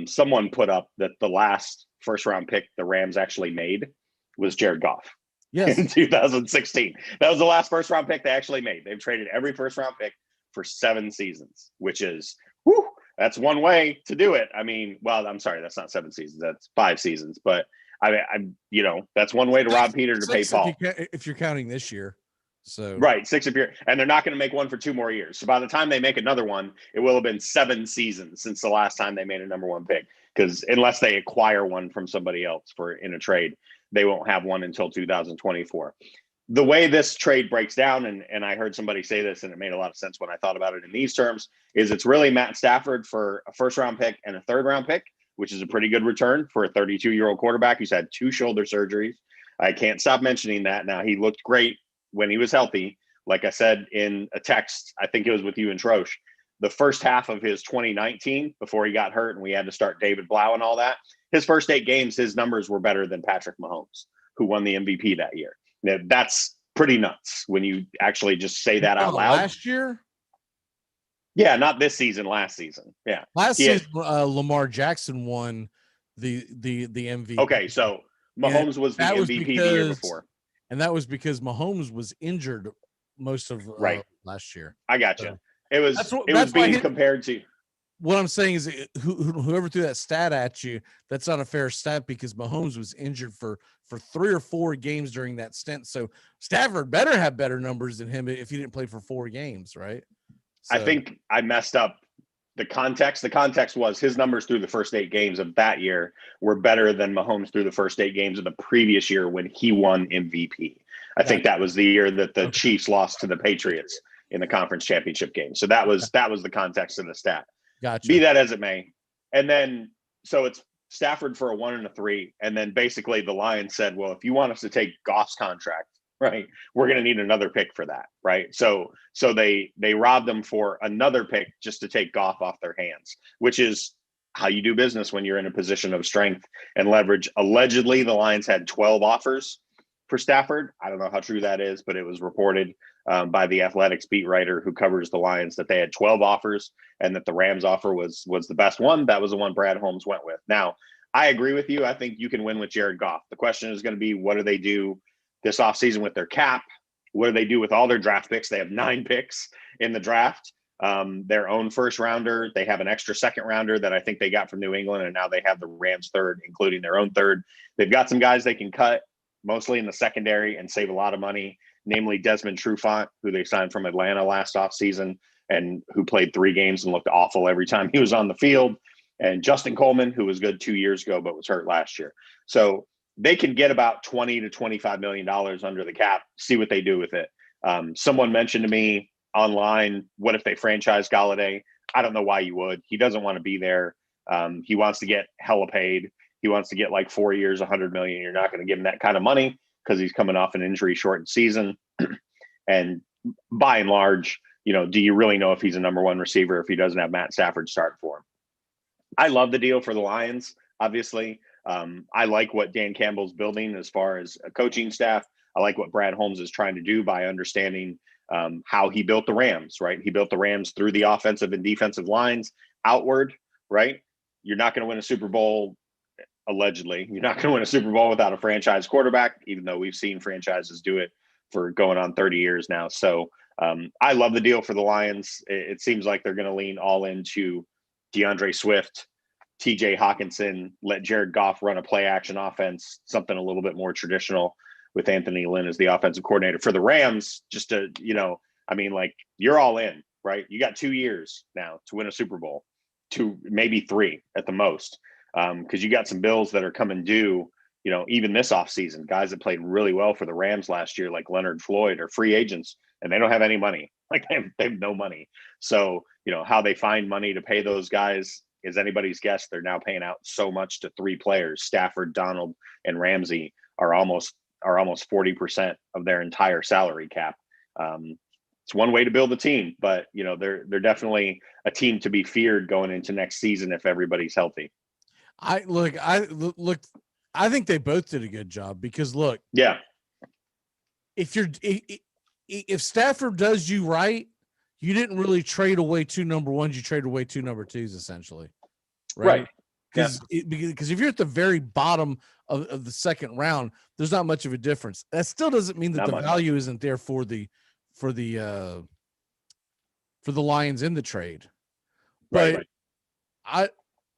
someone put up that the last first round pick the Rams actually made was Jared Goff. Yes. In 2016. That was the last first round pick they actually made. They've traded every first round pick for 7 seasons, which is, that's one way to do it. I mean, well, I'm sorry, that's not 7 seasons. That's 5 seasons. But I'm that's one way to rob Peter to pay Paul. If you're counting this year. So right, 6 if you're, and they're not going to make one for 2 more years. So by the time they make another one, it will have been 7 seasons since the last time they made a number 1 pick. Because unless they acquire one from somebody else in a trade, they won't have one until 2024. the way this trade breaks down, and I heard somebody say this, and it made a lot of sense when I thought about it in these terms, is it's really Matt Stafford for a first-round pick and a third-round pick, which is a pretty good return for a 32-year-old quarterback who's had 2 shoulder surgeries. I can't stop mentioning that. Now, he looked great when he was healthy. Like I said in a text, I think it was with you and Trosh, the first half of his 2019, before he got hurt and we had to start David Blau and all that, his first 8 games, his numbers were better than Patrick Mahomes, who won the MVP that year. Now, that's pretty nuts when you actually just say that out loud. Last year? Yeah, not this season, last season. Yeah. Last season, Lamar Jackson won the MVP. Okay, so Mahomes was the MVP the year before. And that was because Mahomes was injured most of last year. I got you. It was being compared to. What I'm saying is whoever threw that stat at you, that's not a fair stat because Mahomes was injured for 3 or 4 games during that stint. So Stafford better have better numbers than him if he didn't play for 4 games, right? So, I think I messed up the context. The context was his numbers through the first 8 games of that year were better than Mahomes through the first 8 games of the previous year when he won MVP. I think that was the year that the Chiefs lost to the Patriots in the conference championship game. So that was the context of the stat. Gotcha. Be that as it may. And then, so it's Stafford for a 1 and a 3. And then basically the Lions said, well, if you want us to take Goff's contract, right, we're going to need another pick for that. Right. So they robbed them for another pick just to take Goff off their hands, which is how you do business when you're in a position of strength and leverage. Allegedly, the Lions had 12 offers for Stafford. I don't know how true that is, but it was reported by the Athletics beat writer who covers the Lions that they had 12 offers and that the Rams offer was the best one. That was the one Brad Holmes went with. Now, I agree with you. I think you can win with Jared Goff. The question is going to be, what do they do this offseason with their cap? What do they do with all their draft picks? They have 9 picks in the draft. Their own first rounder. They have an extra second rounder that I think they got from New England, and now they have the Rams third, including their own third. They've got some guys they can cut, mostly in the secondary, and save a lot of money, namely Desmond Trufant, who they signed from Atlanta last offseason and who played 3 games and looked awful every time he was on the field, and Justin Coleman, who was good 2 years ago but was hurt last year. So they can get about $20 to $25 million under the cap, see what they do with it. Someone mentioned to me online, what if they franchise Galladay? I don't know why you would. He doesn't want to be there. He wants to get hella paid. He wants to get like 4 years, $100 million. You're not going to give him that kind of money because he's coming off an injury shortened season. And by and large, do you really know if he's a number 1 receiver if he doesn't have Matt Stafford start for him? I love the deal for the Lions, obviously. I like what Dan Campbell's building as far as a coaching staff. I like what Brad Holmes is trying to do by understanding how he built the Rams, right? He built the Rams through the offensive and defensive lines outward, right? You're not going to win a Super Bowl, allegedly. You're not going to win a Super Bowl without a franchise quarterback, even though we've seen franchises do it for going on 30 years now. So I love the deal for the Lions. It seems like they're going to lean all into DeAndre Swift, TJ Hawkinson, let Jared Goff run a play action offense, something a little bit more traditional with Anthony Lynn as the offensive coordinator. For the Rams, just to, you're all in, right? You got 2 years now to win a Super Bowl, 2, maybe 3 at the most. Because you got some bills that are coming due, even this offseason, guys that played really well for the Rams last year, like Leonard Floyd, are free agents, and they don't have any money. Like they have no money. So, how they find money to pay those guys is anybody's guess. They're now paying out so much to 3 players. Stafford, Donald, and Ramsey are almost 40% of their entire salary cap. It's one way to build a team, but they're definitely a team to be feared going into next season if everybody's healthy. I think they both did a good job because if Stafford does you right, you didn't really trade away 2 number 1s, you traded away 2 number 2s essentially. Right. Because if you're at the very bottom of the second round, there's not much of a difference. That still doesn't mean that value isn't there for the Lions in the trade. But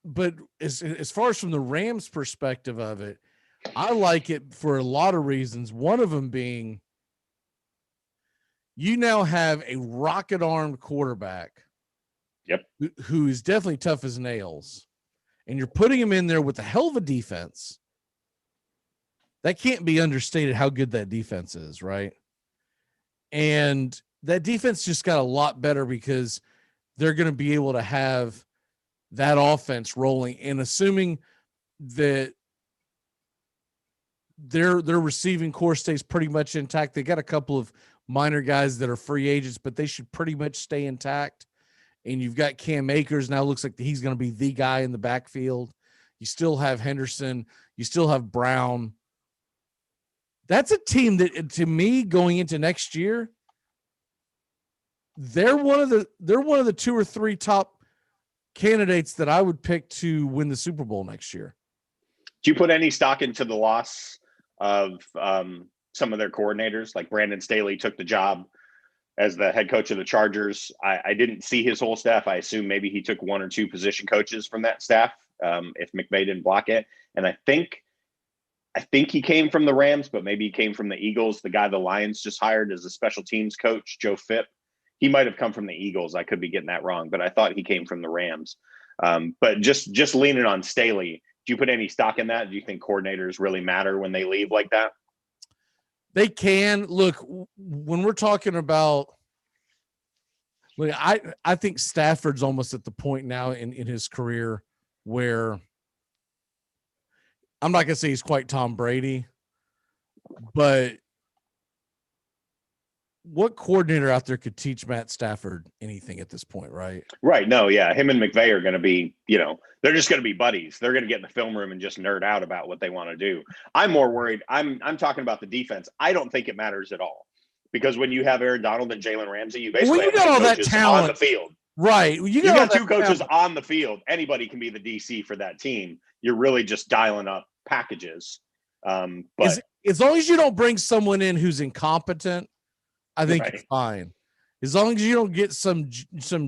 But as far as from the Rams' perspective of it, I like it for a lot of reasons. One of them being you now have a rocket-armed quarterback who is definitely tough as nails, and you're putting him in there with a hell of a defense that can't be understated how good that defense is, right? And that defense just got a lot better because they're going to be able to have that offense rolling, and assuming that their receiving core stays pretty much intact. They got a couple of minor guys that are free agents, but they should pretty much stay intact. And you've got Cam Akers now. Looks like he's going to be the guy in the backfield. You still have Henderson. You still have Brown. That's a team that, to me, going into next year, they're one of the 2 or 3 top candidates that I would pick to win the Super Bowl next year. Do you put any stock into the loss of some of their coordinators? Like Brandon Staley took the job as the head coach of the Chargers. I didn't see his whole staff. I assume maybe he took 1 or 2 position coaches from that staff if McVay didn't block it. And I think he came from the Rams, but maybe he came from the Eagles. The guy the Lions just hired as a special teams coach, Joe Phipp. He might have come from the Eagles. I could be getting that wrong, but I thought he came from the Rams. But just leaning on Staley, do you put any stock in that? Do you think coordinators really matter when they leave like that? They can. Look, when we're talking about, look, I think Stafford's almost at the point now in his career where I'm not going to say he's quite Tom Brady, but what coordinator out there could teach Matt Stafford anything at this point, right? Right. No, yeah. Him and McVay are going to be, they're just going to be buddies. They're going to get in the film room and just nerd out about what they want to do. I'm more worried. I'm talking about the defense. I don't think it matters at all because when you have Aaron Donald and Jalen Ramsey, you basically got all that talent on the field. Right. You got 2 coaches on the field. Anybody can be the DC for that team. You're really just dialing up packages. But as long as you don't bring someone in who's incompetent, I think it's fine. As long as you don't get some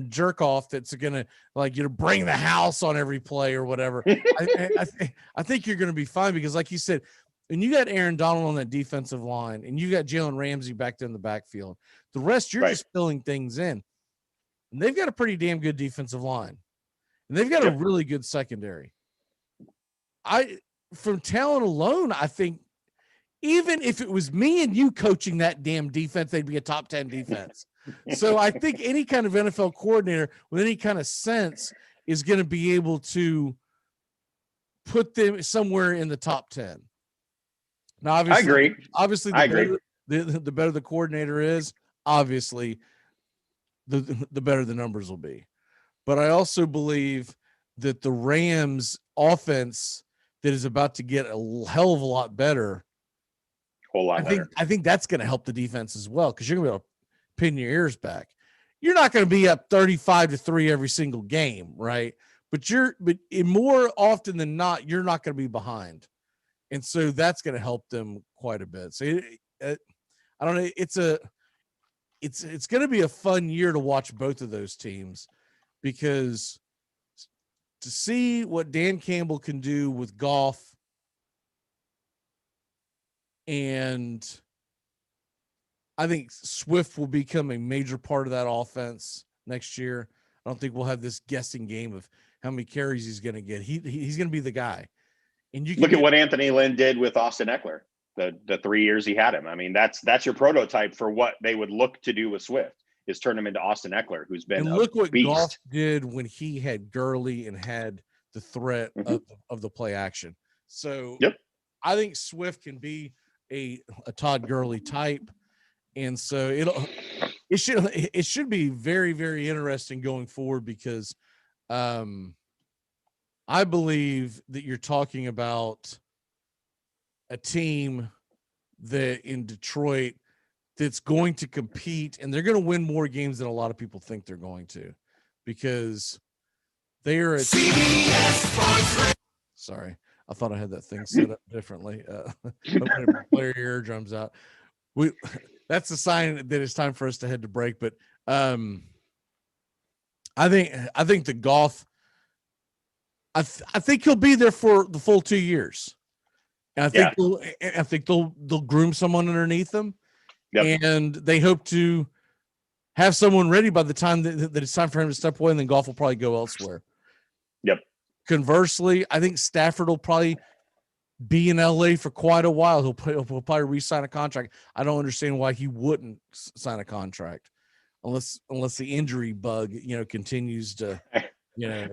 jerk off that's gonna bring the house on every play or whatever. I think you're gonna be fine because, like you said, when you got Aaron Donald on that defensive line and you got Jalen Ramsey back there in the backfield, the rest you're just filling things in. And they've got a pretty damn good defensive line, and they've got a really good secondary. From talent alone, I think. Even if it was me and you coaching that damn defense, they'd be a top 10 defense. So I think any kind of NFL coordinator with any kind of sense is going to be able to put them somewhere in the top 10. Now, obviously, I agree. Obviously, the better the coordinator is, obviously, the better the numbers will be. But I also believe that the Rams offense that is about to get a hell of a lot better. I think that's going to help the defense as well because you're going to be able to pin your ears back. You're not going to be up 35-3 every single game, right? But more often than not, you're not going to be behind, and so that's going to help them quite a bit. So I don't know. It's going to be a fun year to watch both of those teams because to see what Dan Campbell can do with Goff. And I think Swift will become a major part of that offense next year. I don't think we'll have this guessing game of how many carries he's going to get. He's going to be the guy. And you can look at what Anthony Lynn did with Austin Eckler, the 3 years he had him. I mean, that's your prototype for what they would look to do with Swift is turn him into Austin Eckler, who's been look what beast. Goff did when he had Gurley and had the threat of the play action. So I think Swift can be a Todd Gurley type, and so it should be very, very interesting going forward because I believe that you're talking about a team that in Detroit that's going to compete, and they're going to win more games than a lot of people think they're going to because they are sorry. I thought I had that thing set up differently. Player eardrums out. That's a sign that it's time for us to head to break. But I think the Goff. I think he'll be there for the full 2 years. And I think they'll groom someone underneath them, and they hope to have someone ready by the time that it's time for him to step away, and then Goff will probably go elsewhere. Yep. Conversely, I think Stafford will probably be in LA for quite a while. He'll probably re-sign a contract. I don't understand why he wouldn't sign a contract unless the injury bug, continues to,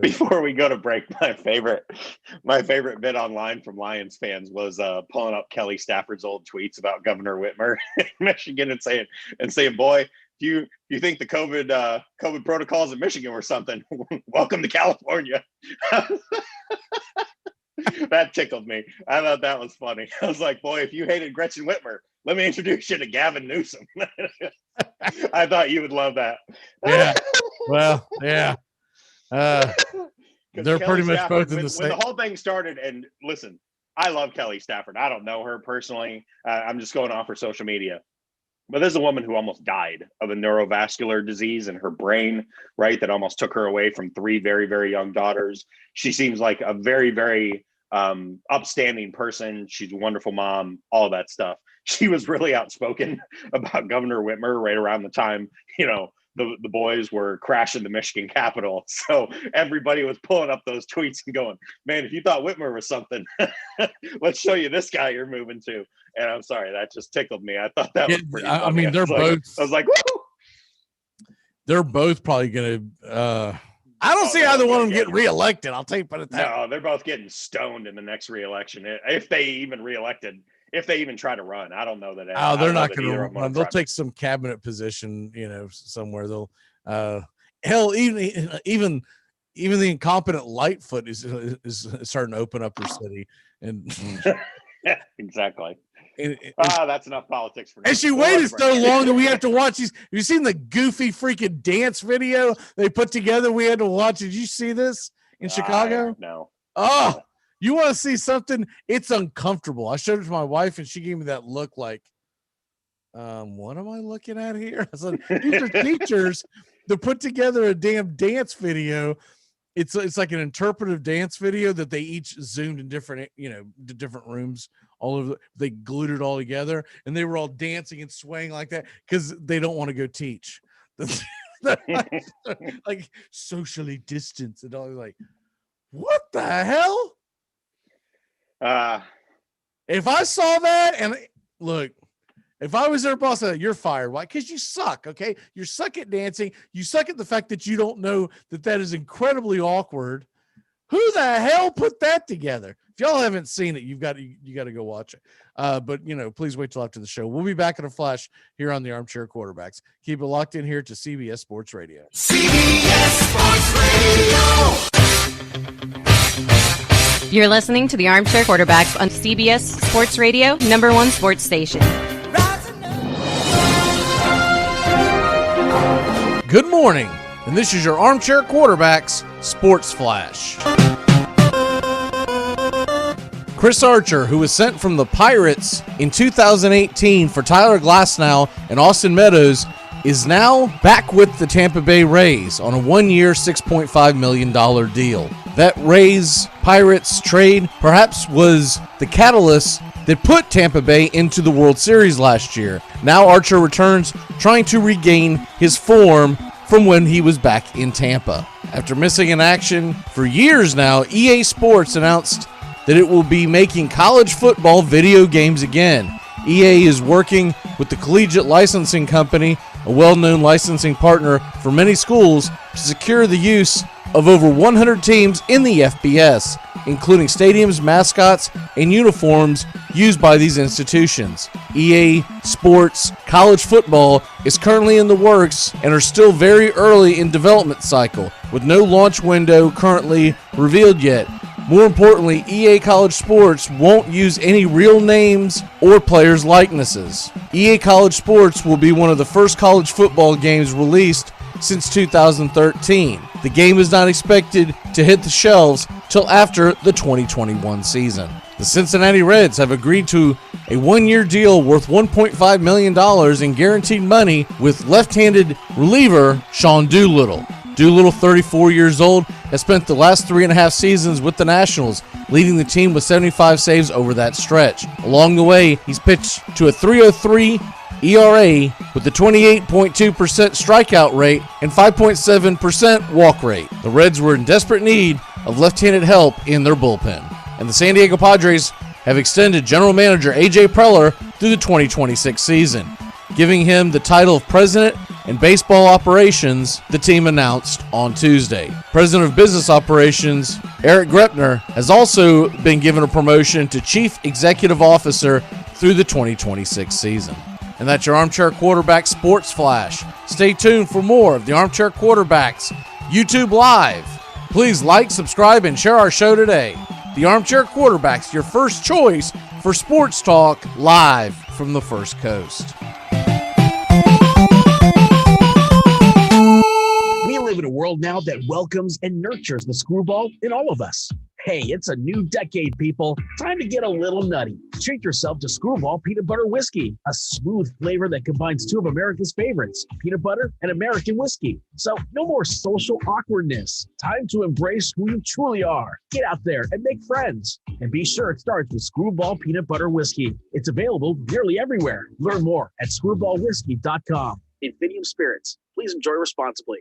Before we go to break, my favorite bit online from Lions fans was pulling up Kelly Stafford's old tweets about Governor Whitmer in Michigan and saying, boy, if you think the COVID protocols in Michigan were something, welcome to California. That tickled me. I thought that was funny. I was like, boy, if you hated Gretchen Whitmer, let me introduce you to Gavin Newsom. I thought you would love that. Yeah. Well, yeah. They're Kelly pretty much Stafford, both in the same. When the whole thing started, and listen, I love Kelly Stafford. I don't know her personally. I'm just going off her social media. But there's a woman who almost died of a neurovascular disease in her brain, right? That almost took her away from 3 very, very young daughters. She seems like a very, very upstanding person. She's a wonderful mom, all that stuff. She was really outspoken about Governor Whitmer right around the time, the boys were crashing the Michigan Capitol. So everybody was pulling up those tweets and going, man, if you thought Whitmer was something, let's show you this guy you're moving to. And I'm sorry, that just tickled me. I thought that was pretty funny. I mean, they're both. I was like, woo! They're both probably going to. I don't see either one of them get reelected. I'll tell you, put it that. No, they're both getting stoned in the next reelection. If they even reelected, if they even try to run, I don't know that. Oh, they're not going to run. They'll take some cabinet position, somewhere. They'll hell, even the incompetent Lightfoot is starting to open up their city, and yeah, exactly. That's enough politics for now. And she waited so long that we have to watch these. Have you seen the goofy freaking dance video they put together? We had to watch. Did you see this in Chicago? No. Oh, you want to see something? It's uncomfortable. I showed it to my wife, and she gave me that look like, what am I looking at here? I said, these are teachers that put together a damn dance video. It's like an interpretive dance video that they each zoomed in different, different rooms all over. They glued it all together, and they were all dancing and swaying like that because they don't want to go teach. like socially distanced and all. Like, what the hell? If I saw that, and look, if I was their boss, I'd say, you're fired. Why? Because you suck. Okay, you suck at dancing. You suck at the fact that you don't know that is incredibly awkward. Who the hell put that together? If y'all haven't seen it, you got to go watch it. But please wait till after the show. We'll be back in a flash here on the Armchair Quarterbacks. Keep it locked in here to CBS Sports Radio. CBS Sports Radio. You're listening to the Armchair Quarterbacks on CBS Sports Radio, #1 sports station. Good morning, and this is your Armchair Quarterbacks Sports Flash. Chris Archer, who was sent from the Pirates in 2018 for Tyler Glasnow and Austin Meadows, is now back with the Tampa Bay Rays on a 1-year, $6.5 million deal. That Rays-Pirates trade perhaps was the catalyst that put Tampa Bay into the World Series last year. Now Archer returns, trying to regain his form from when he was back in Tampa. After missing in action for years now, EA Sports announced that it will be making college football video games again. EA is working with the Collegiate Licensing Company, a well-known licensing partner for many schools, to secure the use of over 100 teams in the FBS, including stadiums, mascots, and uniforms used by these institutions. EA Sports College Football is currently in the works and are still very early in development cycle, with no launch window currently revealed yet. More importantly, EA College Sports won't use any real names or players' likenesses. EA College Sports will be one of the first college football games released since 2013. The game is not expected to hit the shelves till after the 2021 season. The Cincinnati Reds have agreed to a 1-year deal worth $1.5 million in guaranteed money with left-handed reliever Sean Doolittle. Doolittle, 34 years old, has spent the last 3.5 seasons with the Nationals, leading the team with 75 saves over that stretch. Along the way, he's pitched to a .303 ERA with a 28.2% strikeout rate and 5.7% walk rate. The Reds were in desperate need of left-handed help in their bullpen. And the San Diego Padres have extended general manager A.J. Preller through the 2026 season, giving him the title of president and baseball operations, the team announced on Tuesday. President of business operations, Eric Grepner, has also been given a promotion to chief executive officer through the 2026 season. And that's your Armchair Quarterback Sports Flash. Stay tuned for more of the Armchair Quarterbacks YouTube Live. Please like, subscribe, and share our show today. The Armchair Quarterbacks, your first choice for sports talk live from the First Coast. We live in a world now that welcomes and nurtures the screwball in all of us. Hey, it's a new decade, people. Time to get a little nutty. Treat yourself to Screwball Peanut Butter Whiskey, a smooth flavor that combines two of America's favorites, peanut butter and American whiskey. So no more social awkwardness. Time to embrace who you truly are. Get out there and make friends. And be sure it starts with Screwball Peanut Butter Whiskey. It's available nearly everywhere. Learn more at screwballwhiskey.com. Infinium Spirits. Please enjoy responsibly.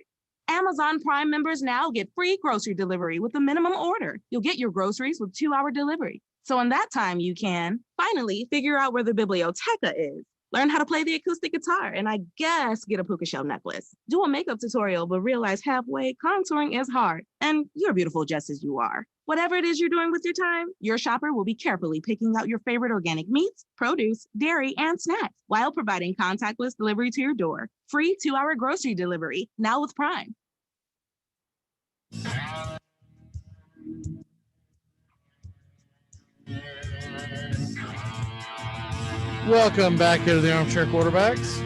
Amazon Prime members now get free grocery delivery with a minimum order. You'll get your groceries with 2-hour delivery. So in that time, you can finally figure out where the biblioteca is, learn how to play the acoustic guitar, and I guess get a puka shell necklace. Do a makeup tutorial, but realize halfway contouring is hard, and you're beautiful just as you are. Whatever it is you're doing with your time, your shopper will be carefully picking out your favorite organic meats, produce, dairy, and snacks while providing contactless delivery to your door. Free 2-hour grocery delivery, now with Prime. Welcome back into the Armchair Quarterbacks.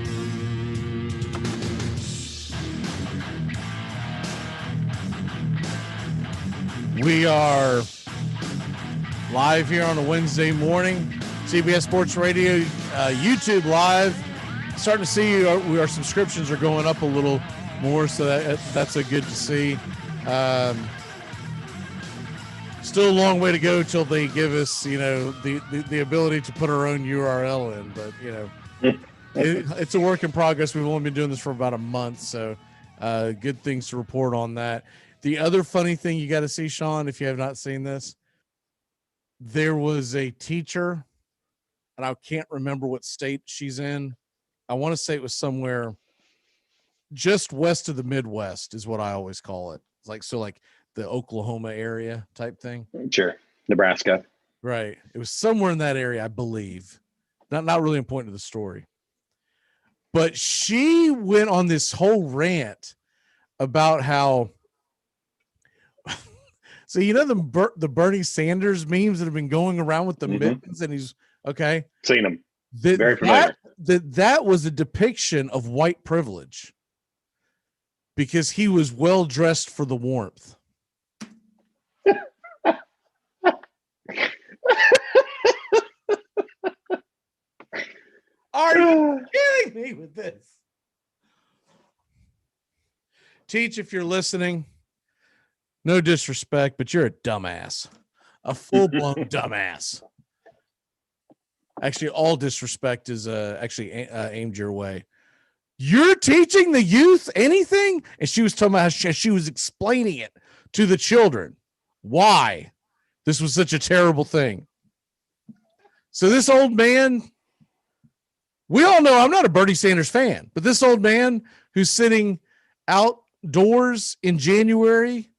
We are live here on a Wednesday morning. CBS Sports Radio, YouTube Live. Starting to see our subscriptions are going up a little more, so that's a good to see. Still a long way to go till they give us, the ability to put our own URL in. But it's a work in progress. We've only been doing this for about a month, so good things to report on that. The other funny thing you got to see, Sean, if you have not seen this, there was a teacher, and I can't remember what state she's in. I want to say it was somewhere just west of the Midwest is what I always call it. It's like the Oklahoma area type thing. Sure. Nebraska. Right. It was somewhere in that area, I believe. Not really important to the story. But she went on this whole rant about how so the Bernie Sanders memes that have been going around with the mittens, and he's okay. Seen them. Very familiar. That was a depiction of white privilege because he was well dressed for the warmth. Are you kidding me with this? Teach, if you're listening, no disrespect, but you're a dumbass. A full-blown dumbass. Actually, all disrespect is aimed your way. You're teaching the youth anything? And she was talking about how she was explaining it to the children. Why this was such a terrible thing. So this old man, we all know I'm not a Bernie Sanders fan, but this old man who's sitting outdoors in January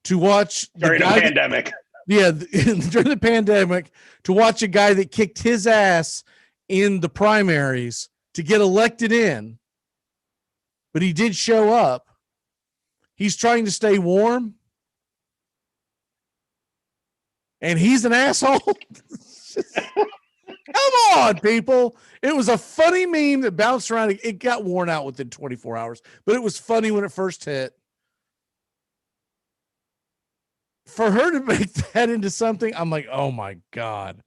to watch during the pandemic. During the pandemic, to watch a guy that kicked his ass in the primaries to get elected in, but he did show up. He's trying to stay warm, and he's an asshole. Come on, people. It was a funny meme that bounced around. It got worn out within 24 hours, but it was funny when it first hit. For her to make that into something, I'm like, oh my God.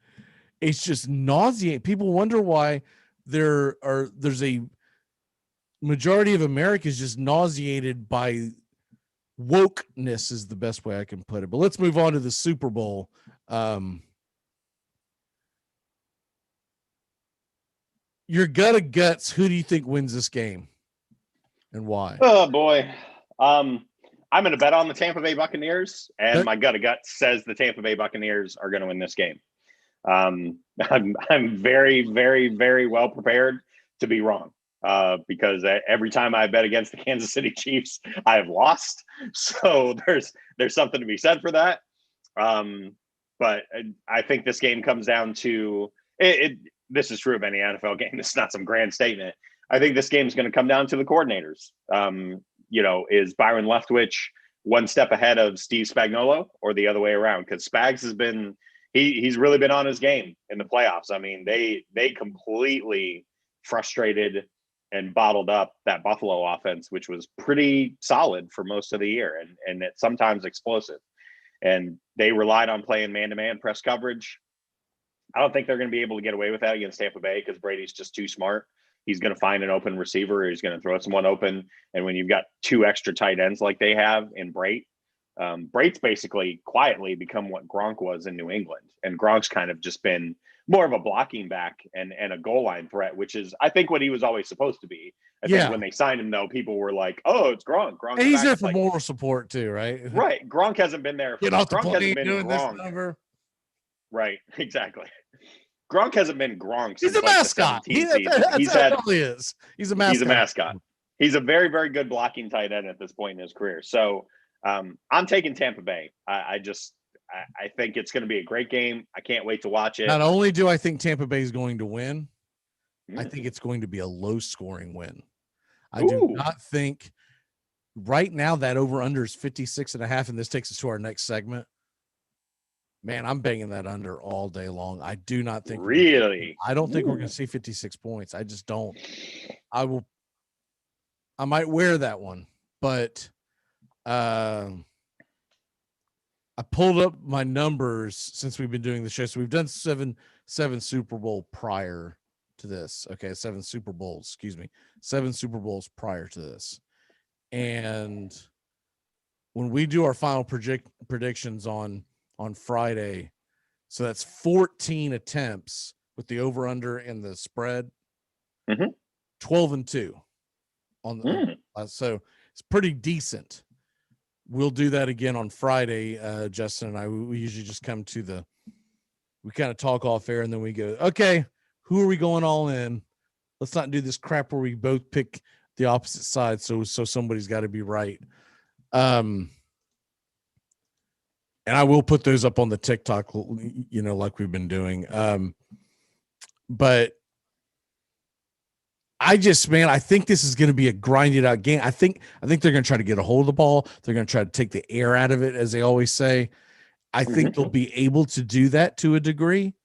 It's just nauseating. People wonder why there's a majority of America is just nauseated by wokeness is the best way I can put it. But let's move on to the Super Bowl. Your gut of guts, who do you think wins this game and why? Oh boy. I'm going to bet on the Tampa Bay Buccaneers, and my gut of guts says the Tampa Bay Buccaneers are going to win this game. I'm very, very, very well prepared to be wrong. Because every time I bet against the Kansas City Chiefs, I have lost. So there's something to be said for that. But I think this game comes down to it. This is true of any NFL game. This is not some grand statement. I think this game is going to come down to the coordinators. Is Byron Leftwich one step ahead of Steve Spagnuolo, or the other way around? Because Spags has been he's really been on his game in the playoffs. I mean, they completely frustrated and bottled up that Buffalo offense, which was pretty solid for most of the year and it's sometimes explosive. And they relied on playing man-to-man press coverage. I don't think they're going to be able to get away with that against Tampa Bay because Brady's just too smart. He's going to find an open receiver, or he's going to throw someone open. And when you've got two extra tight ends like they have in Brate, Brate's basically quietly become what Gronk was in New England. And Gronk's kind of just been more of a blocking back and a goal line threat, which is, I think, what he was always supposed to be. I think when they signed him, though, people were like, "Oh, it's Gronk." And he's there for moral support too, right? Right. Gronk hasn't been there. Get off the Gronk plane doing this number. Right. Exactly. Gronk hasn't been Gronk. He's a mascot. He's a mascot. He's a mascot. He's a very, very good blocking tight end at this point in his career. So I'm taking Tampa Bay. I think it's going to be a great game. I can't wait to watch it. Not only do I think Tampa Bay is going to win, I think it's going to be a low-scoring win. I do not think right now that over-under is 56.5, and this takes us to our next segment. Man, I'm banging that under all day long. I do not think I don't think we're going to see 56 points. I just don't. I might wear that one, but I pulled up my numbers since we've been doing the show. So we've done seven Super Bowl prior to this. Okay, 7 Super Bowls, excuse me. 7 Super Bowls prior to this. And when we do our final predictions on Friday, so that's 14 attempts with the over under and the spread. 12-2 on the so it's pretty decent. We'll do that again on Friday. Justin and I, we usually just come to we kind of talk off air and then we go, okay, who are we going all in? Let's not do this crap where we both pick the opposite side. So somebody's got to be right. And I will put those up on the TikTok, like we've been doing. But I think this is going to be a grinded out game. I think they're going to try to get a hold of the ball. They're going to try to take the air out of it, as they always say. I think they'll be able to do that to a degree.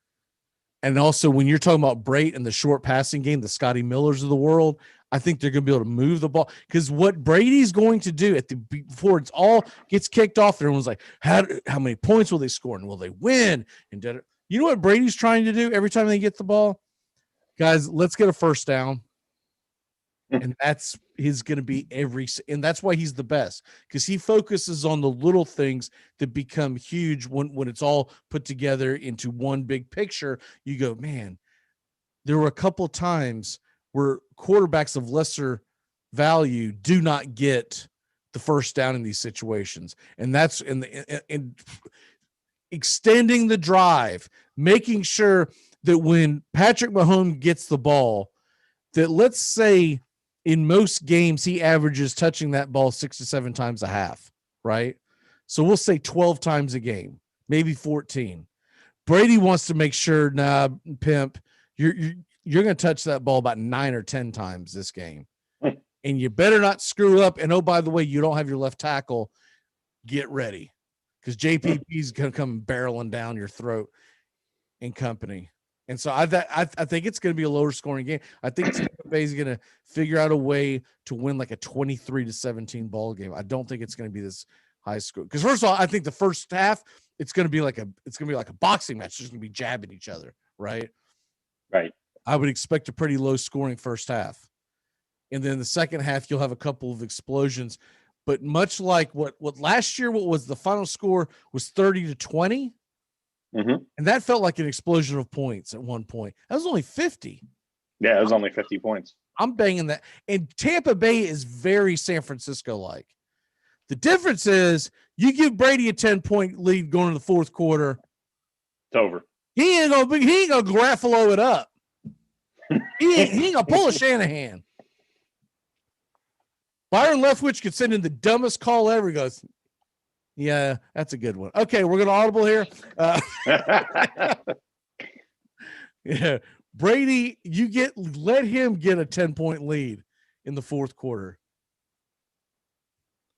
And also, when you're talking about Brate and the short passing game, the Scotty Millers of the world, I think they're going to be able to move the ball, because what Brady's going to do before it's all gets kicked off, everyone's like, how many points will they score and will they win? And you know what Brady's trying to do every time they get the ball? Guys, let's get a first down. And that's going to be and that's why he's the best, because he focuses on the little things that become huge when it's all put together into one big picture. You go, man, there were a couple of times where quarterbacks of lesser value do not get the first down in these situations. And that's in extending the drive, making sure that when Patrick Mahomes gets the ball, that let's say in most games he averages touching that ball 6 to 7 times a half, right? So we'll say 12 times a game, maybe 14. Brady wants to make sure, pimp, you're going to touch that ball about 9 or 10 times this game. And you better not screw up. And, oh, by the way, you don't have your left tackle. Get ready, because JPP is going to come barreling down your throat and company. And so I think it's going to be a lower scoring game. I think Tampa Bay is going to figure out a way to win like a 23-17 ball game. I don't think it's going to be this high score. Because first of all, I think the first half, it's going to be like a boxing match. It's just going to be jabbing each other. Right. Right. I would expect a pretty low scoring first half. And then the second half, you'll have a couple of explosions. But much like what last year, what was the final score was 30-20. And that felt like an explosion of points at one point. That was only 50. Yeah, it was only 50 points. I'm banging that. And Tampa Bay is very San Francisco-like. The difference is you give Brady a 10-point lead going into the fourth quarter. It's over. He ain't gonna Garofalo it up. He ain't gonna pull a Shanahan. Byron Leftwich could send in the dumbest call ever. He goes, yeah, that's a good one. Okay, we're gonna audible here. Yeah, Brady, let him get a 10-point lead in the fourth quarter.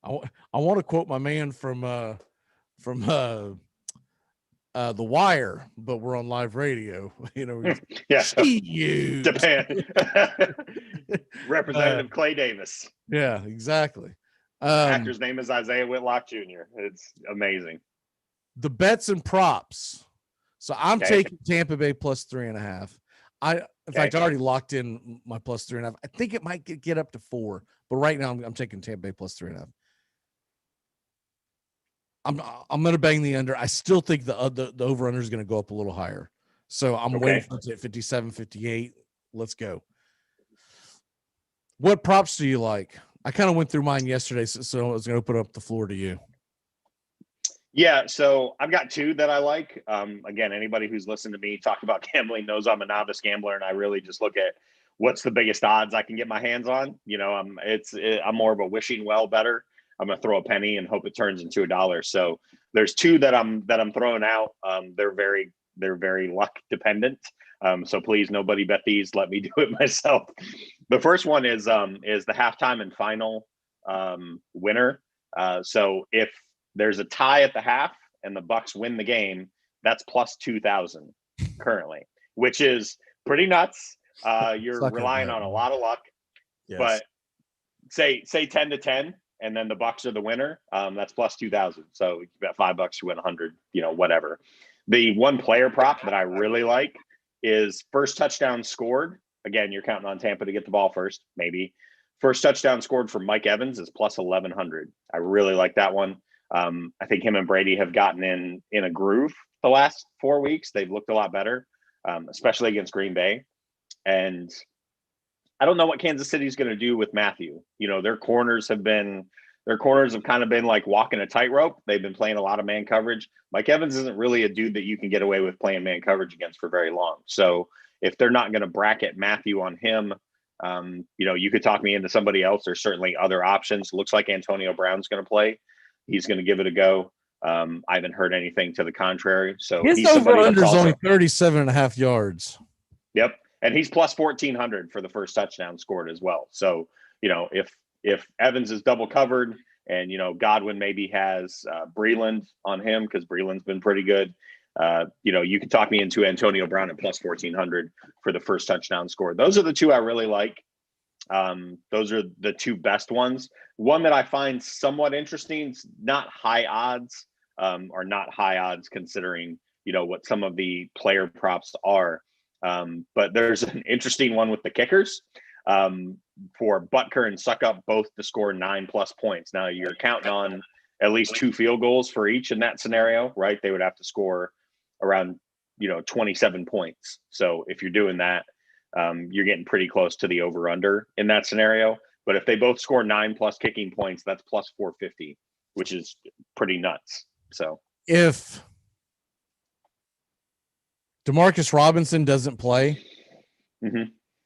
I want to quote my man from The Wire, but we're on live radio. Yeah, you Japan. Representative Clay Davis. Yeah, exactly. Actor's name is Isaiah Whitlock Jr. It's amazing. The bets and props. So I'm taking Tampa Bay plus 3.5. In fact, I already locked in my plus 3.5. I think it might get up to 4, but right now I'm taking Tampa Bay plus 3.5. I'm going to bang the under. I still think the over under is going to go up a little higher. So I'm waiting for it to 57, 58. Let's go. What props do you like? I kind of went through mine yesterday, so I was going to open up the floor to you. Yeah, so I've got 2 that I like. Again, anybody who's listened to me talk about gambling knows I'm a novice gambler, and I really just look at what's the biggest odds I can get my hands on. I'm more of a wishing well better. I'm gonna throw a penny and hope it turns into $1. So there's 2 that I'm throwing out. They're very luck dependent. So please, nobody bet these. Let me do it myself. The first one is the halftime and final winner. So if there's a tie at the half and the Bucks win the game, that's plus 2,000 currently, which is pretty nuts. You're relying on a lot of luck, but say 10-10, and then the Bucks are the winner. That's plus 2,000. So you bet $5 to win 100. Whatever. The one player prop that I really like is first touchdown scored. Again, you're counting on Tampa to get the ball first, maybe. First touchdown scored for Mike Evans is plus 1,100. I really like that one. I think him and Brady have gotten in a groove the last 4 weeks. They've looked a lot better, especially against Green Bay. And I don't know what Kansas City is going to do with Matthew. Their corners have kind of been like walking a tightrope. They've been playing a lot of man coverage. Mike Evans isn't really a dude that you can get away with playing man coverage against for very long. So if they're not going to bracket Matthew on him, you could talk me into somebody else. There's certainly other options. Looks like Antonio Brown's going to play. He's going to give it a go. I haven't heard anything to the contrary. So his over-under is only 37.5 yards. Yep. And he's plus 1,400 for the first touchdown scored as well. So, if Evans is double covered and, Godwin maybe has Breeland on him because Breeland's been pretty good, you can talk me into Antonio Brown at plus 1,400 for the first touchdown scored. Those are the 2 I really like. Those are the 2 best ones. One that I find somewhat interesting, not high odds, or not high odds considering, what some of the player props are. But there's an interesting one with the kickers for Butker and Suckup both to score 9+ points. Now you're counting on at least 2 field goals for each in that scenario, right? They would have to score around, 27 points. So if you're doing that, you're getting pretty close to the over under in that scenario. But if they both score 9+ kicking points, that's plus 450, which is pretty nuts. So if DeMarcus Robinson doesn't play,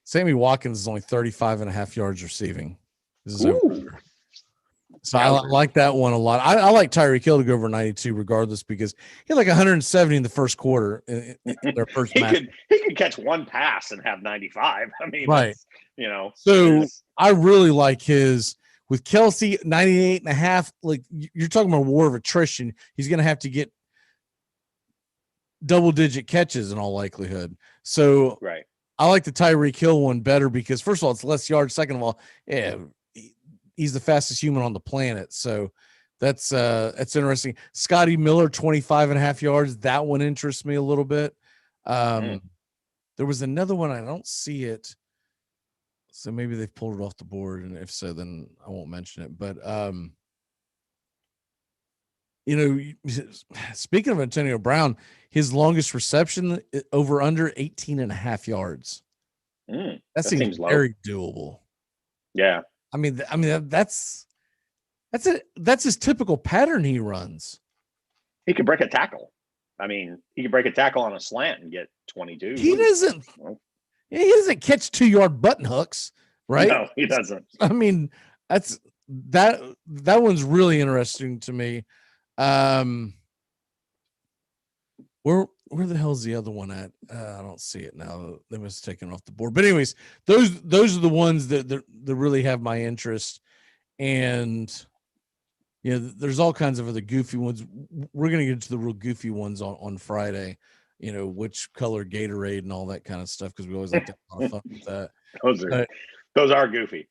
Sammy Watkins is only 35.5 yards receiving. This is over. So I like that one a lot. I like Tyreek Hill to go over 92 regardless because he had like 170 in the first quarter in their first match. He could catch one pass and have 95. I mean, right. So I really like his with Kelsey 98.5. Like you're talking about a war of attrition. He's going to have to get double-digit catches in all likelihood. So right. I like the Tyreek Hill one better because first of all, it's less yards. Second of all, he's the fastest human on the planet. So that's interesting. Scotty Miller, 25.5 yards. That one interests me a little bit. There was another one. I don't see it. So maybe they've pulled it off the board. And if so, then I won't mention it. But, speaking of Antonio Brown, his longest reception over under 18.5 yards. That seems very doable. Yeah. I mean, that's his typical pattern he runs. He can break a tackle. I mean, he could break a tackle on a slant and get 22. He doesn't catch 2-yard button hooks, right? No, he doesn't. I mean, that one's really interesting to me. Where the hell's the other one at? I don't see it now. They must have taken it off the board. But anyways, those are the ones that really have my interest. And there's all kinds of other goofy ones. We're gonna get to the real goofy ones on Friday. Which color Gatorade and all that kind of stuff, because we always like to have a lot of fun with that. Those are goofy.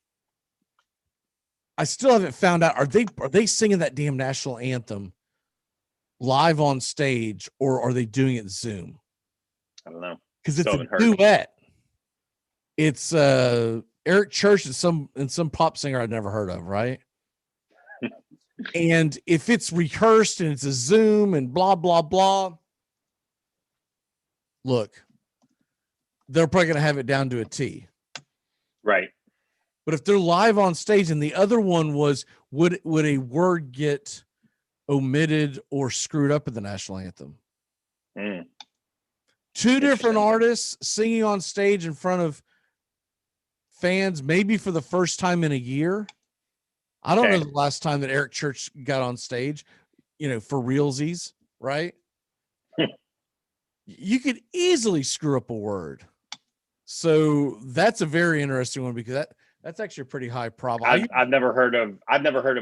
I still haven't found out, are they singing that damn national anthem live on stage, or are they doing it Zoom? I don't know, because it's a duet. It's Eric Church and some pop singer I'd never heard of, right? And if it's rehearsed and it's a Zoom and blah blah blah, look, they're probably going to have it down to a T. Right. But if they're live on stage, and the other one was, would a word get omitted or screwed up in the national anthem? Two different artists singing on stage in front of fans, maybe for the first time in a year. I don't know the last time that Eric Church got on stage, for realsies, right? You could easily screw up a word. So that's a very interesting one, because that's actually a pretty high problem. I've never heard of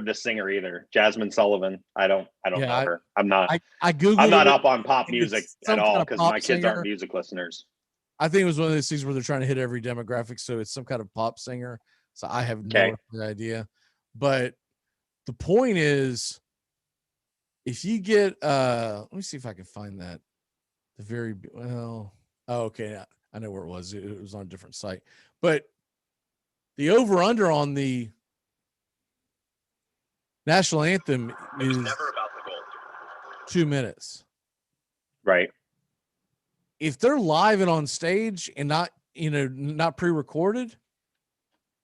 this singer either. Jasmine Sullivan. I don't know her. I'm not I'm not up on pop music at all, because my kids aren't music listeners. I think it was one of those things where they're trying to hit every demographic, so it's some kind of pop singer. So I have no idea. But the point is, if you get let me see if I can find that. Okay. I know where it was. It was on a different site. But the over-under on the national anthem is never about the goal. 2 minutes. Right. If they're live and on stage and not pre-recorded,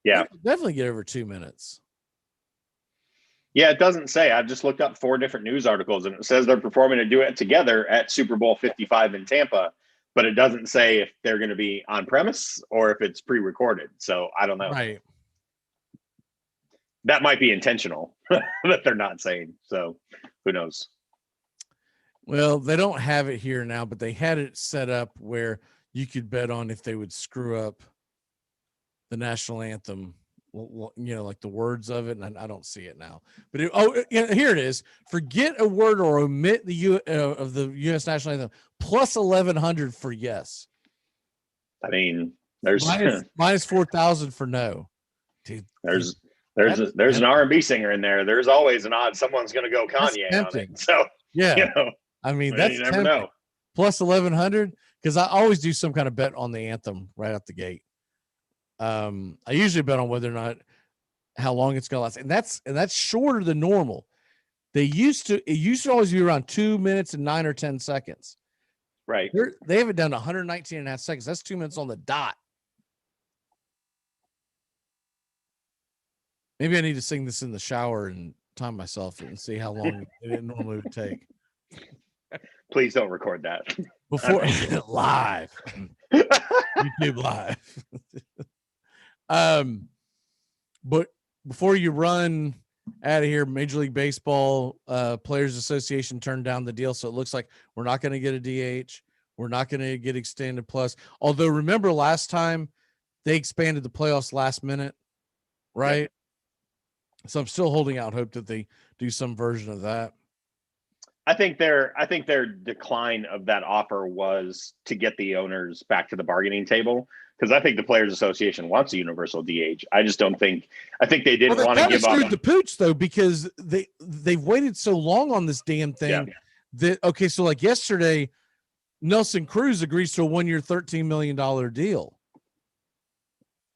definitely get over 2 minutes. Yeah, it doesn't say. I've just looked up 4 different news articles, and it says they're performing a duet together at Super Bowl 55 in Tampa, but it doesn't say if they're going to be on premise or if it's pre-recorded. So I don't know. Right. That might be intentional that they're not saying. So who knows? Well, they don't have it here now, but they had it set up where you could bet on if they would screw up the national anthem, like the words of it. And I don't see it now, but here it is. Forget a word or omit the of the U.S. national anthem, plus 1,100 for yes. I mean, there's minus 4,000 for no. Dude, there's an R&B singer in there. There's always an odd someone's going to go Kanye on it. So yeah, I mean, that's you never know. Plus 1,100, because I always do some kind of bet on the anthem right out the gate. I usually bet on whether or not how long it's gonna last, and that's shorter than normal. It used to always be around 2 minutes and 9 or 10 seconds. Right. They have it down to 119 and a half seconds. That's 2 minutes on the dot. Maybe I need to sing this in the shower and time myself and see how long it normally would take. Please don't record that before live. YouTube live. But before you run out of here, Major League Baseball Players Association turned down the deal, so it looks like we're not going to get a DH. We're not going to get extended plus. Although remember last time they expanded the playoffs last minute, right? Yep. So I'm still holding out hope that they do some version of that. I think their decline of that offer was to get the owners back to the bargaining table, because I think the Players Association wants a universal DH. I just don't think. I think they didn't want to give up. The pooch though, because they've waited so long on this damn thing that so like yesterday, Nelson Cruz agrees to a 1-year, $13 million deal.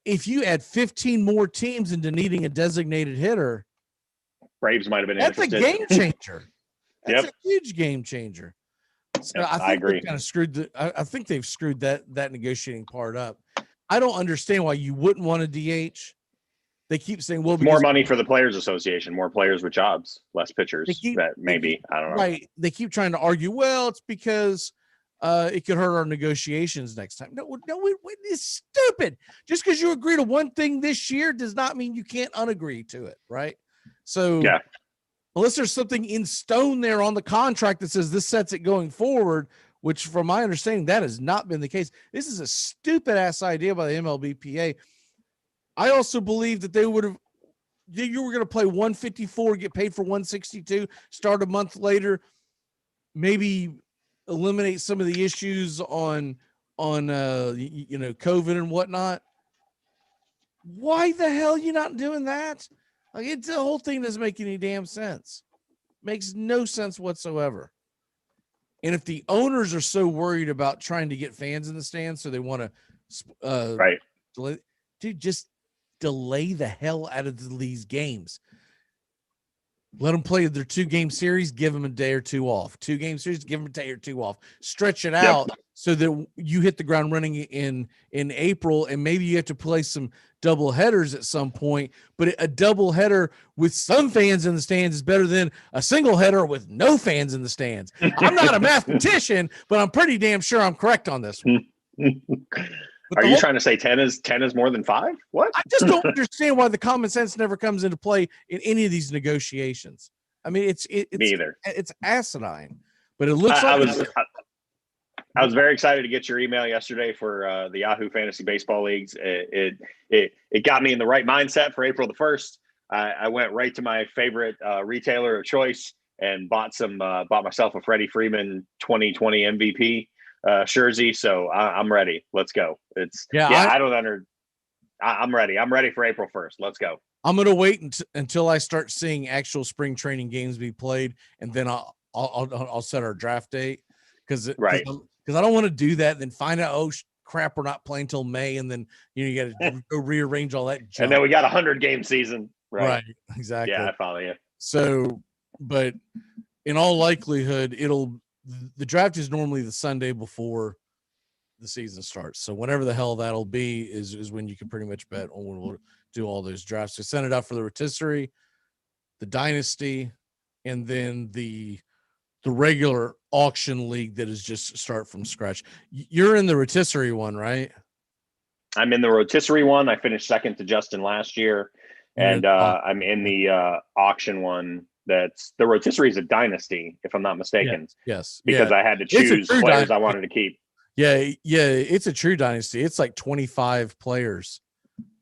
If you add 15 more teams into needing a designated hitter, Braves might have been interested. That's a game changer. That's a huge game changer. So I agree. Kind of screwed I think they've screwed that negotiating part up. I don't understand why you wouldn't want a DH. they keep saying, well, more money for the Players Association, more players with jobs, less pitchers. I don't know. Right. They keep trying to argue, well, it's because it could hurt our negotiations next time. No, it's stupid. Just because you agree to one thing this year does not mean you can't unagree to it, right? So yeah. Unless there's something in stone there on the contract that says this sets it going forward, which from my understanding, that has not been the case. This is a stupid ass idea by the MLBPA. I also believe that you were going to play 154, get paid for 162, start a month later, maybe eliminate some of the issues on COVID and whatnot. Why the hell are you not doing that? Like, the whole thing doesn't make any damn sense. Makes no sense whatsoever. And if the owners are so worried about trying to get fans in the stands, so they want to just delay the hell out of these games. Let them play their 2-game series, give them a day or two off. 2-game series, give them a day or two off. Stretch it out so that you hit the ground running in April, and maybe you have to play some double headers at some point. But a double header with some fans in the stands is better than a single header with no fans in the stands. I'm not a mathematician, but I'm pretty damn sure I'm correct on this one. Are you trying to say 10 is more than 5? What? I just don't understand why the common sense never comes into play in any of these negotiations. I mean, it's me either. It's asinine, but it looks like I was very excited to get your email yesterday for the Yahoo Fantasy Baseball Leagues. It got me in the right mindset for April the 1st. I went right to my favorite retailer of choice and bought myself a Freddie Freeman 2020 MVP jersey. So I'm ready. Let's go. I'm ready. I'm ready for April 1st. Let's go. I'm going to wait until I start seeing actual spring training games be played, and then I'll set our draft date because I don't want to do that and then find out, oh crap, we're not playing till May, and then you got to go rearrange all that junk. And then we got 100-game season. Right. Exactly. Yeah, I follow you. So, but in all likelihood, the draft is normally the Sunday before the season starts. So whenever the hell that'll be is when you can pretty much bet on when we'll do all those drafts. So send it out for the rotisserie, the dynasty, and then the regular auction league that is just start from scratch. You're in the rotisserie one, right? I'm in the rotisserie one. I finished second to Justin last year. And I'm in the auction one. That's the rotisserie is a dynasty, if I'm not mistaken. Yes. Because I had to choose players I wanted to keep. Yeah. It's a true dynasty. It's like 25 players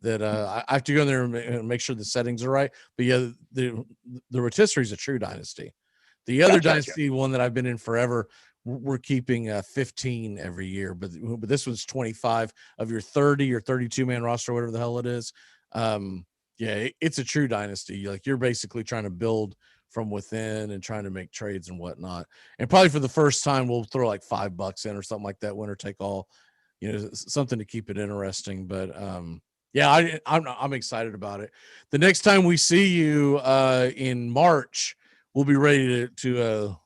that I have to go in there and make sure the settings are right. But yeah, the rotisserie is a true dynasty. The other dynasty one that I've been in forever, we're keeping 15 every year, but this one's 25 of your 30 or 32 man roster, whatever the hell it is. It's a true dynasty. Like, you're basically trying to build from within and trying to make trades and whatnot. And probably for the first time, we'll throw like $5 in or something like that, winner take all, something to keep it interesting. But I'm excited about it. The next time we see you in March, we'll be ready to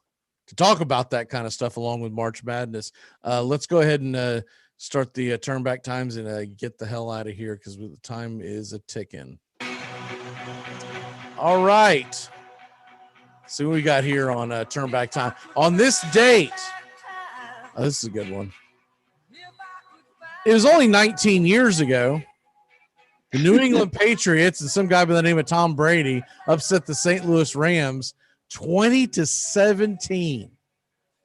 talk about that kind of stuff along with March Madness. Let's go ahead and start the turn back times and get the hell out of here because the time is a ticking. All right. See what we got here on turn back time. On this date, this is a good one. It was only 19 years ago. The New England Patriots and some guy by the name of Tom Brady upset the St. Louis Rams 20-17.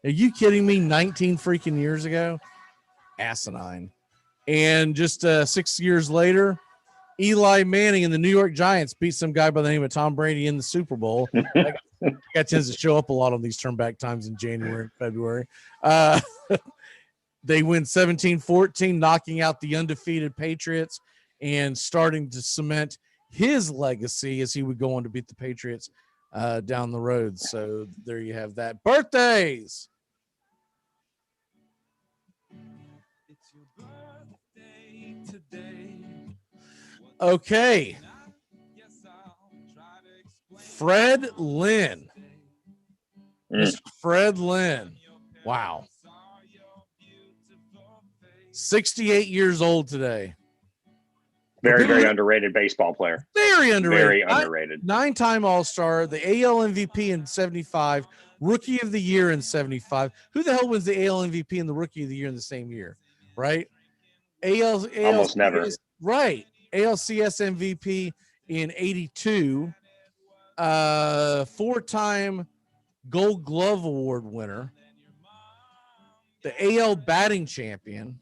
Are you kidding me? 19 freaking years ago? Asinine. And just 6 years later, Eli Manning and the New York Giants beat some guy by the name of Tom Brady in the Super Bowl. That tends to show up a lot on these turn back times in January and February. They win 17-14, knocking out the undefeated Patriots and starting to cement his legacy as he would go on to beat the Patriots down the road. So there you have that. Birthdays. It's your birthday today. Okay. Fred Lynn. Mr. Fred Lynn. Wow. 68 years old today. Very underrated baseball player. Very underrated. Very underrated. 9-time All-Star, the AL MVP in 75, Rookie of the Year in 75. Who the hell wins the AL MVP and the Rookie of the Year in the same year, right? Almost never. Right. ALCS MVP in 82. 4-time Gold Glove Award winner. The AL batting champion.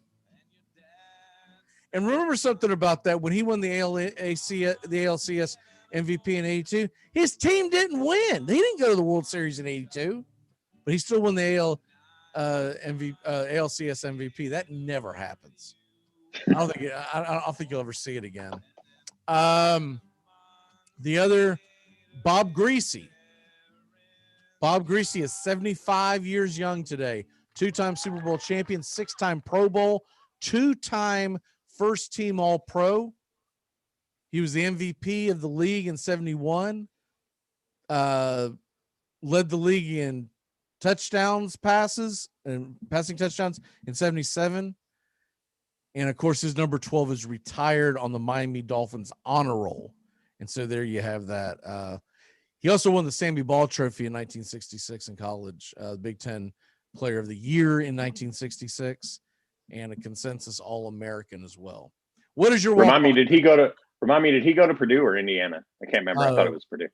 And remember something about that. When he won the ALCS MVP in 82, his team didn't win. He didn't go to the World Series in 82, but he still won the ALCS MVP. That never happens. I don't think you'll ever see it again. The other, Bob Greasy. Bob Greasy is 75 years young today. 2-time Super Bowl champion, 6-time Pro Bowl, 2-time first team All-Pro. He was the MVP of the league in 71. Led the league in passes and passing touchdowns in 77. And of course, his number 12 is retired on the Miami Dolphins honor roll. And so there you have that. He also won the Sammy Ball Trophy in 1966 in college, Big Ten Player of the Year in 1966, and a consensus All-American as well. What is your remind me? Did he go to Purdue or Indiana? I can't remember. I thought it was Purdue.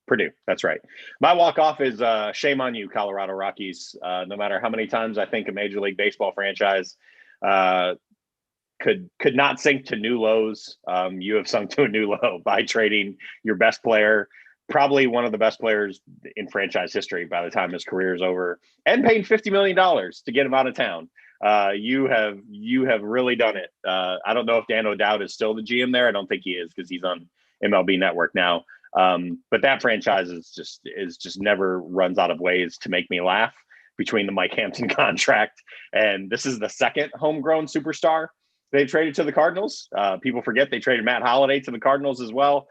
Purdue. That's right. My walk-off is shame on you, Colorado Rockies. No matter how many times I think a Major League Baseball franchise could not sink to new lows, you have sunk to a new low by trading your best player, probably one of the best players in franchise history by the time his career is over, and paying $50 million to get him out of town. You have really done it. I don't know if Dan O'Dowd is still the GM there. I don't think he is, because he's on MLB Network now. But that franchise is just never runs out of ways to make me laugh, between the Mike Hampton contract, and this is the second homegrown superstar they've traded to the Cardinals. People forget they traded Matt Holliday to the Cardinals as well.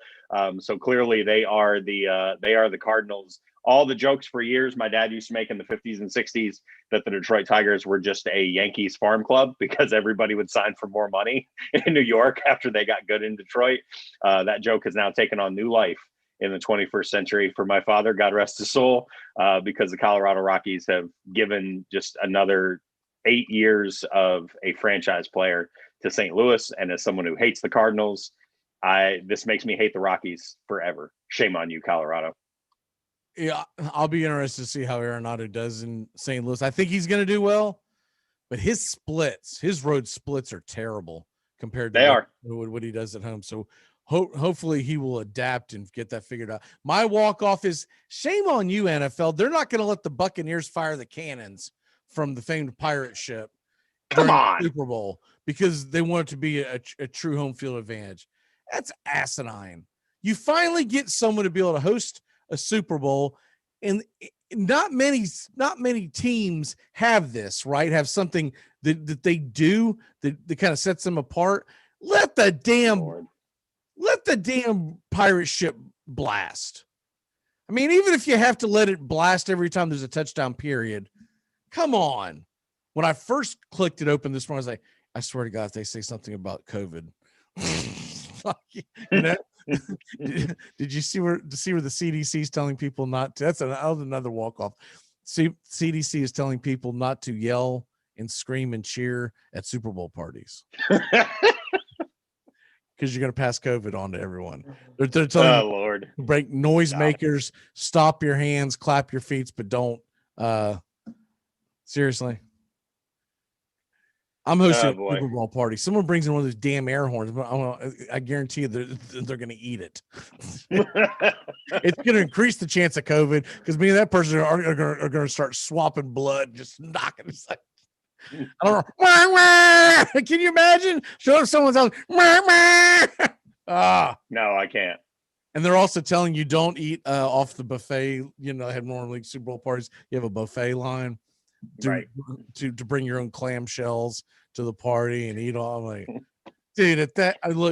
So clearly they are the Cardinals. All the jokes for years my dad used to make in the 50s and 60s that the Detroit Tigers were just a Yankees farm club because everybody would sign for more money in New York after they got good in Detroit. That joke has now taken on new life in the 21st century for my father, God rest his soul, because the Colorado Rockies have given just another 8 years of a franchise player to St. Louis. And as someone who hates the Cardinals, this makes me hate the Rockies forever. Shame on you, Colorado. Yeah, I'll be interested to see how Arenado does in St. Louis. I think he's going to do well, but his road splits are terrible compared to what he does at home. So hopefully he will adapt and get that figured out. My walk-off is shame on you, NFL. They're not going to let the Buccaneers fire the cannons from the famed pirate ship during the Super Bowl because they want it to be a true home field advantage. That's asinine. You finally get someone to be able to host a Super Bowl, and not many teams have this, right? Have something that they do that kind of sets them apart. Let the damn pirate ship blast. I mean, even if you have to let it blast every time there's a touchdown period, come on. When I first clicked it open this morning, I was like, I swear to God, if they say something about COVID. Did you see where the CDC is telling people not to? That's another walk-off. CDC is telling people not to yell and scream and cheer at Super Bowl parties. Because you're going to pass COVID on to everyone. They're telling you, Lord, break noisemakers, stop your hands, clap your feet, but don't. Seriously. I'm hosting a Super Bowl party. Someone brings in one of those damn air horns, but I guarantee you they're going to eat it. It's going to increase the chance of COVID because me and that person are going to start swapping blood, just knocking. It's like, I don't know. Can you imagine? Show up someone's house. No, I can't. And they're also telling you don't eat off the buffet. You know, have normally Super Bowl parties. You have a buffet line to bring your own clamshells to the party and eat all. Like, dude,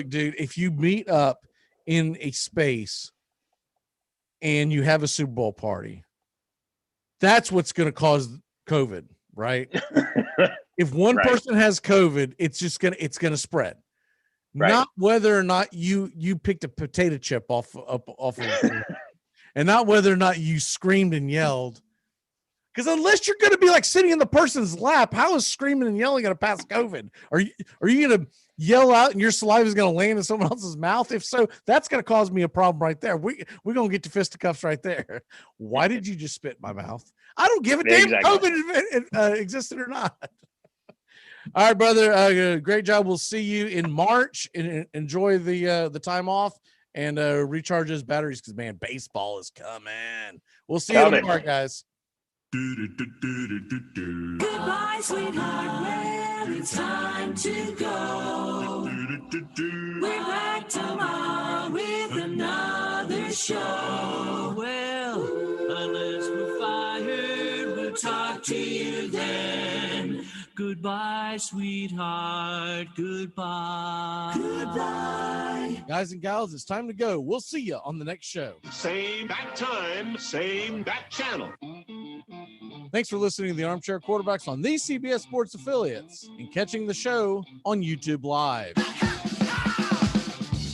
dude, if you meet up in a space and you have a Super Bowl party, that's what's going to cause COVID, right? If one person has COVID, it's going to spread. Right. Not whether or not you picked a potato chip off of and not whether or not you screamed and yelled. Because unless you're going to be like sitting in the person's lap, how is screaming and yelling going to pass COVID? Are you going to yell out and your saliva is going to land in someone else's mouth? If so, that's going to cause me a problem right there. We're going to get to fisticuffs right there. Why did you just spit in my mouth? I don't give a damn if COVID existed or not. All right, brother. Great job. We'll see you in March. And enjoy the time off and recharge his batteries because, man, baseball is coming. We'll see you tomorrow, guys. Goodbye, sweetheart. Well, it's time to go. We're back tomorrow with another show. Well, unless we're fired, we'll talk to you then. Goodbye, sweetheart. Goodbye. Goodbye. Guys and gals, it's time to go. We'll see you on the next show. Same bat time, same bat channel. Thanks for listening to the Armchair Quarterbacks on these CBS Sports affiliates and catching the show on YouTube Live.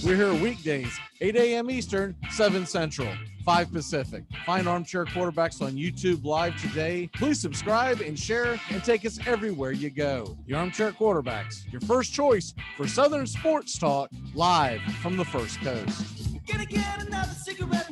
We're here weekdays, 8 a.m. Eastern, 7 Central, 5 Pacific. Find Armchair Quarterbacks on YouTube Live today. Please subscribe and share and take us everywhere you go. The Armchair Quarterbacks, your first choice for Southern sports talk, live from the First Coast. Gonna get another cigarette.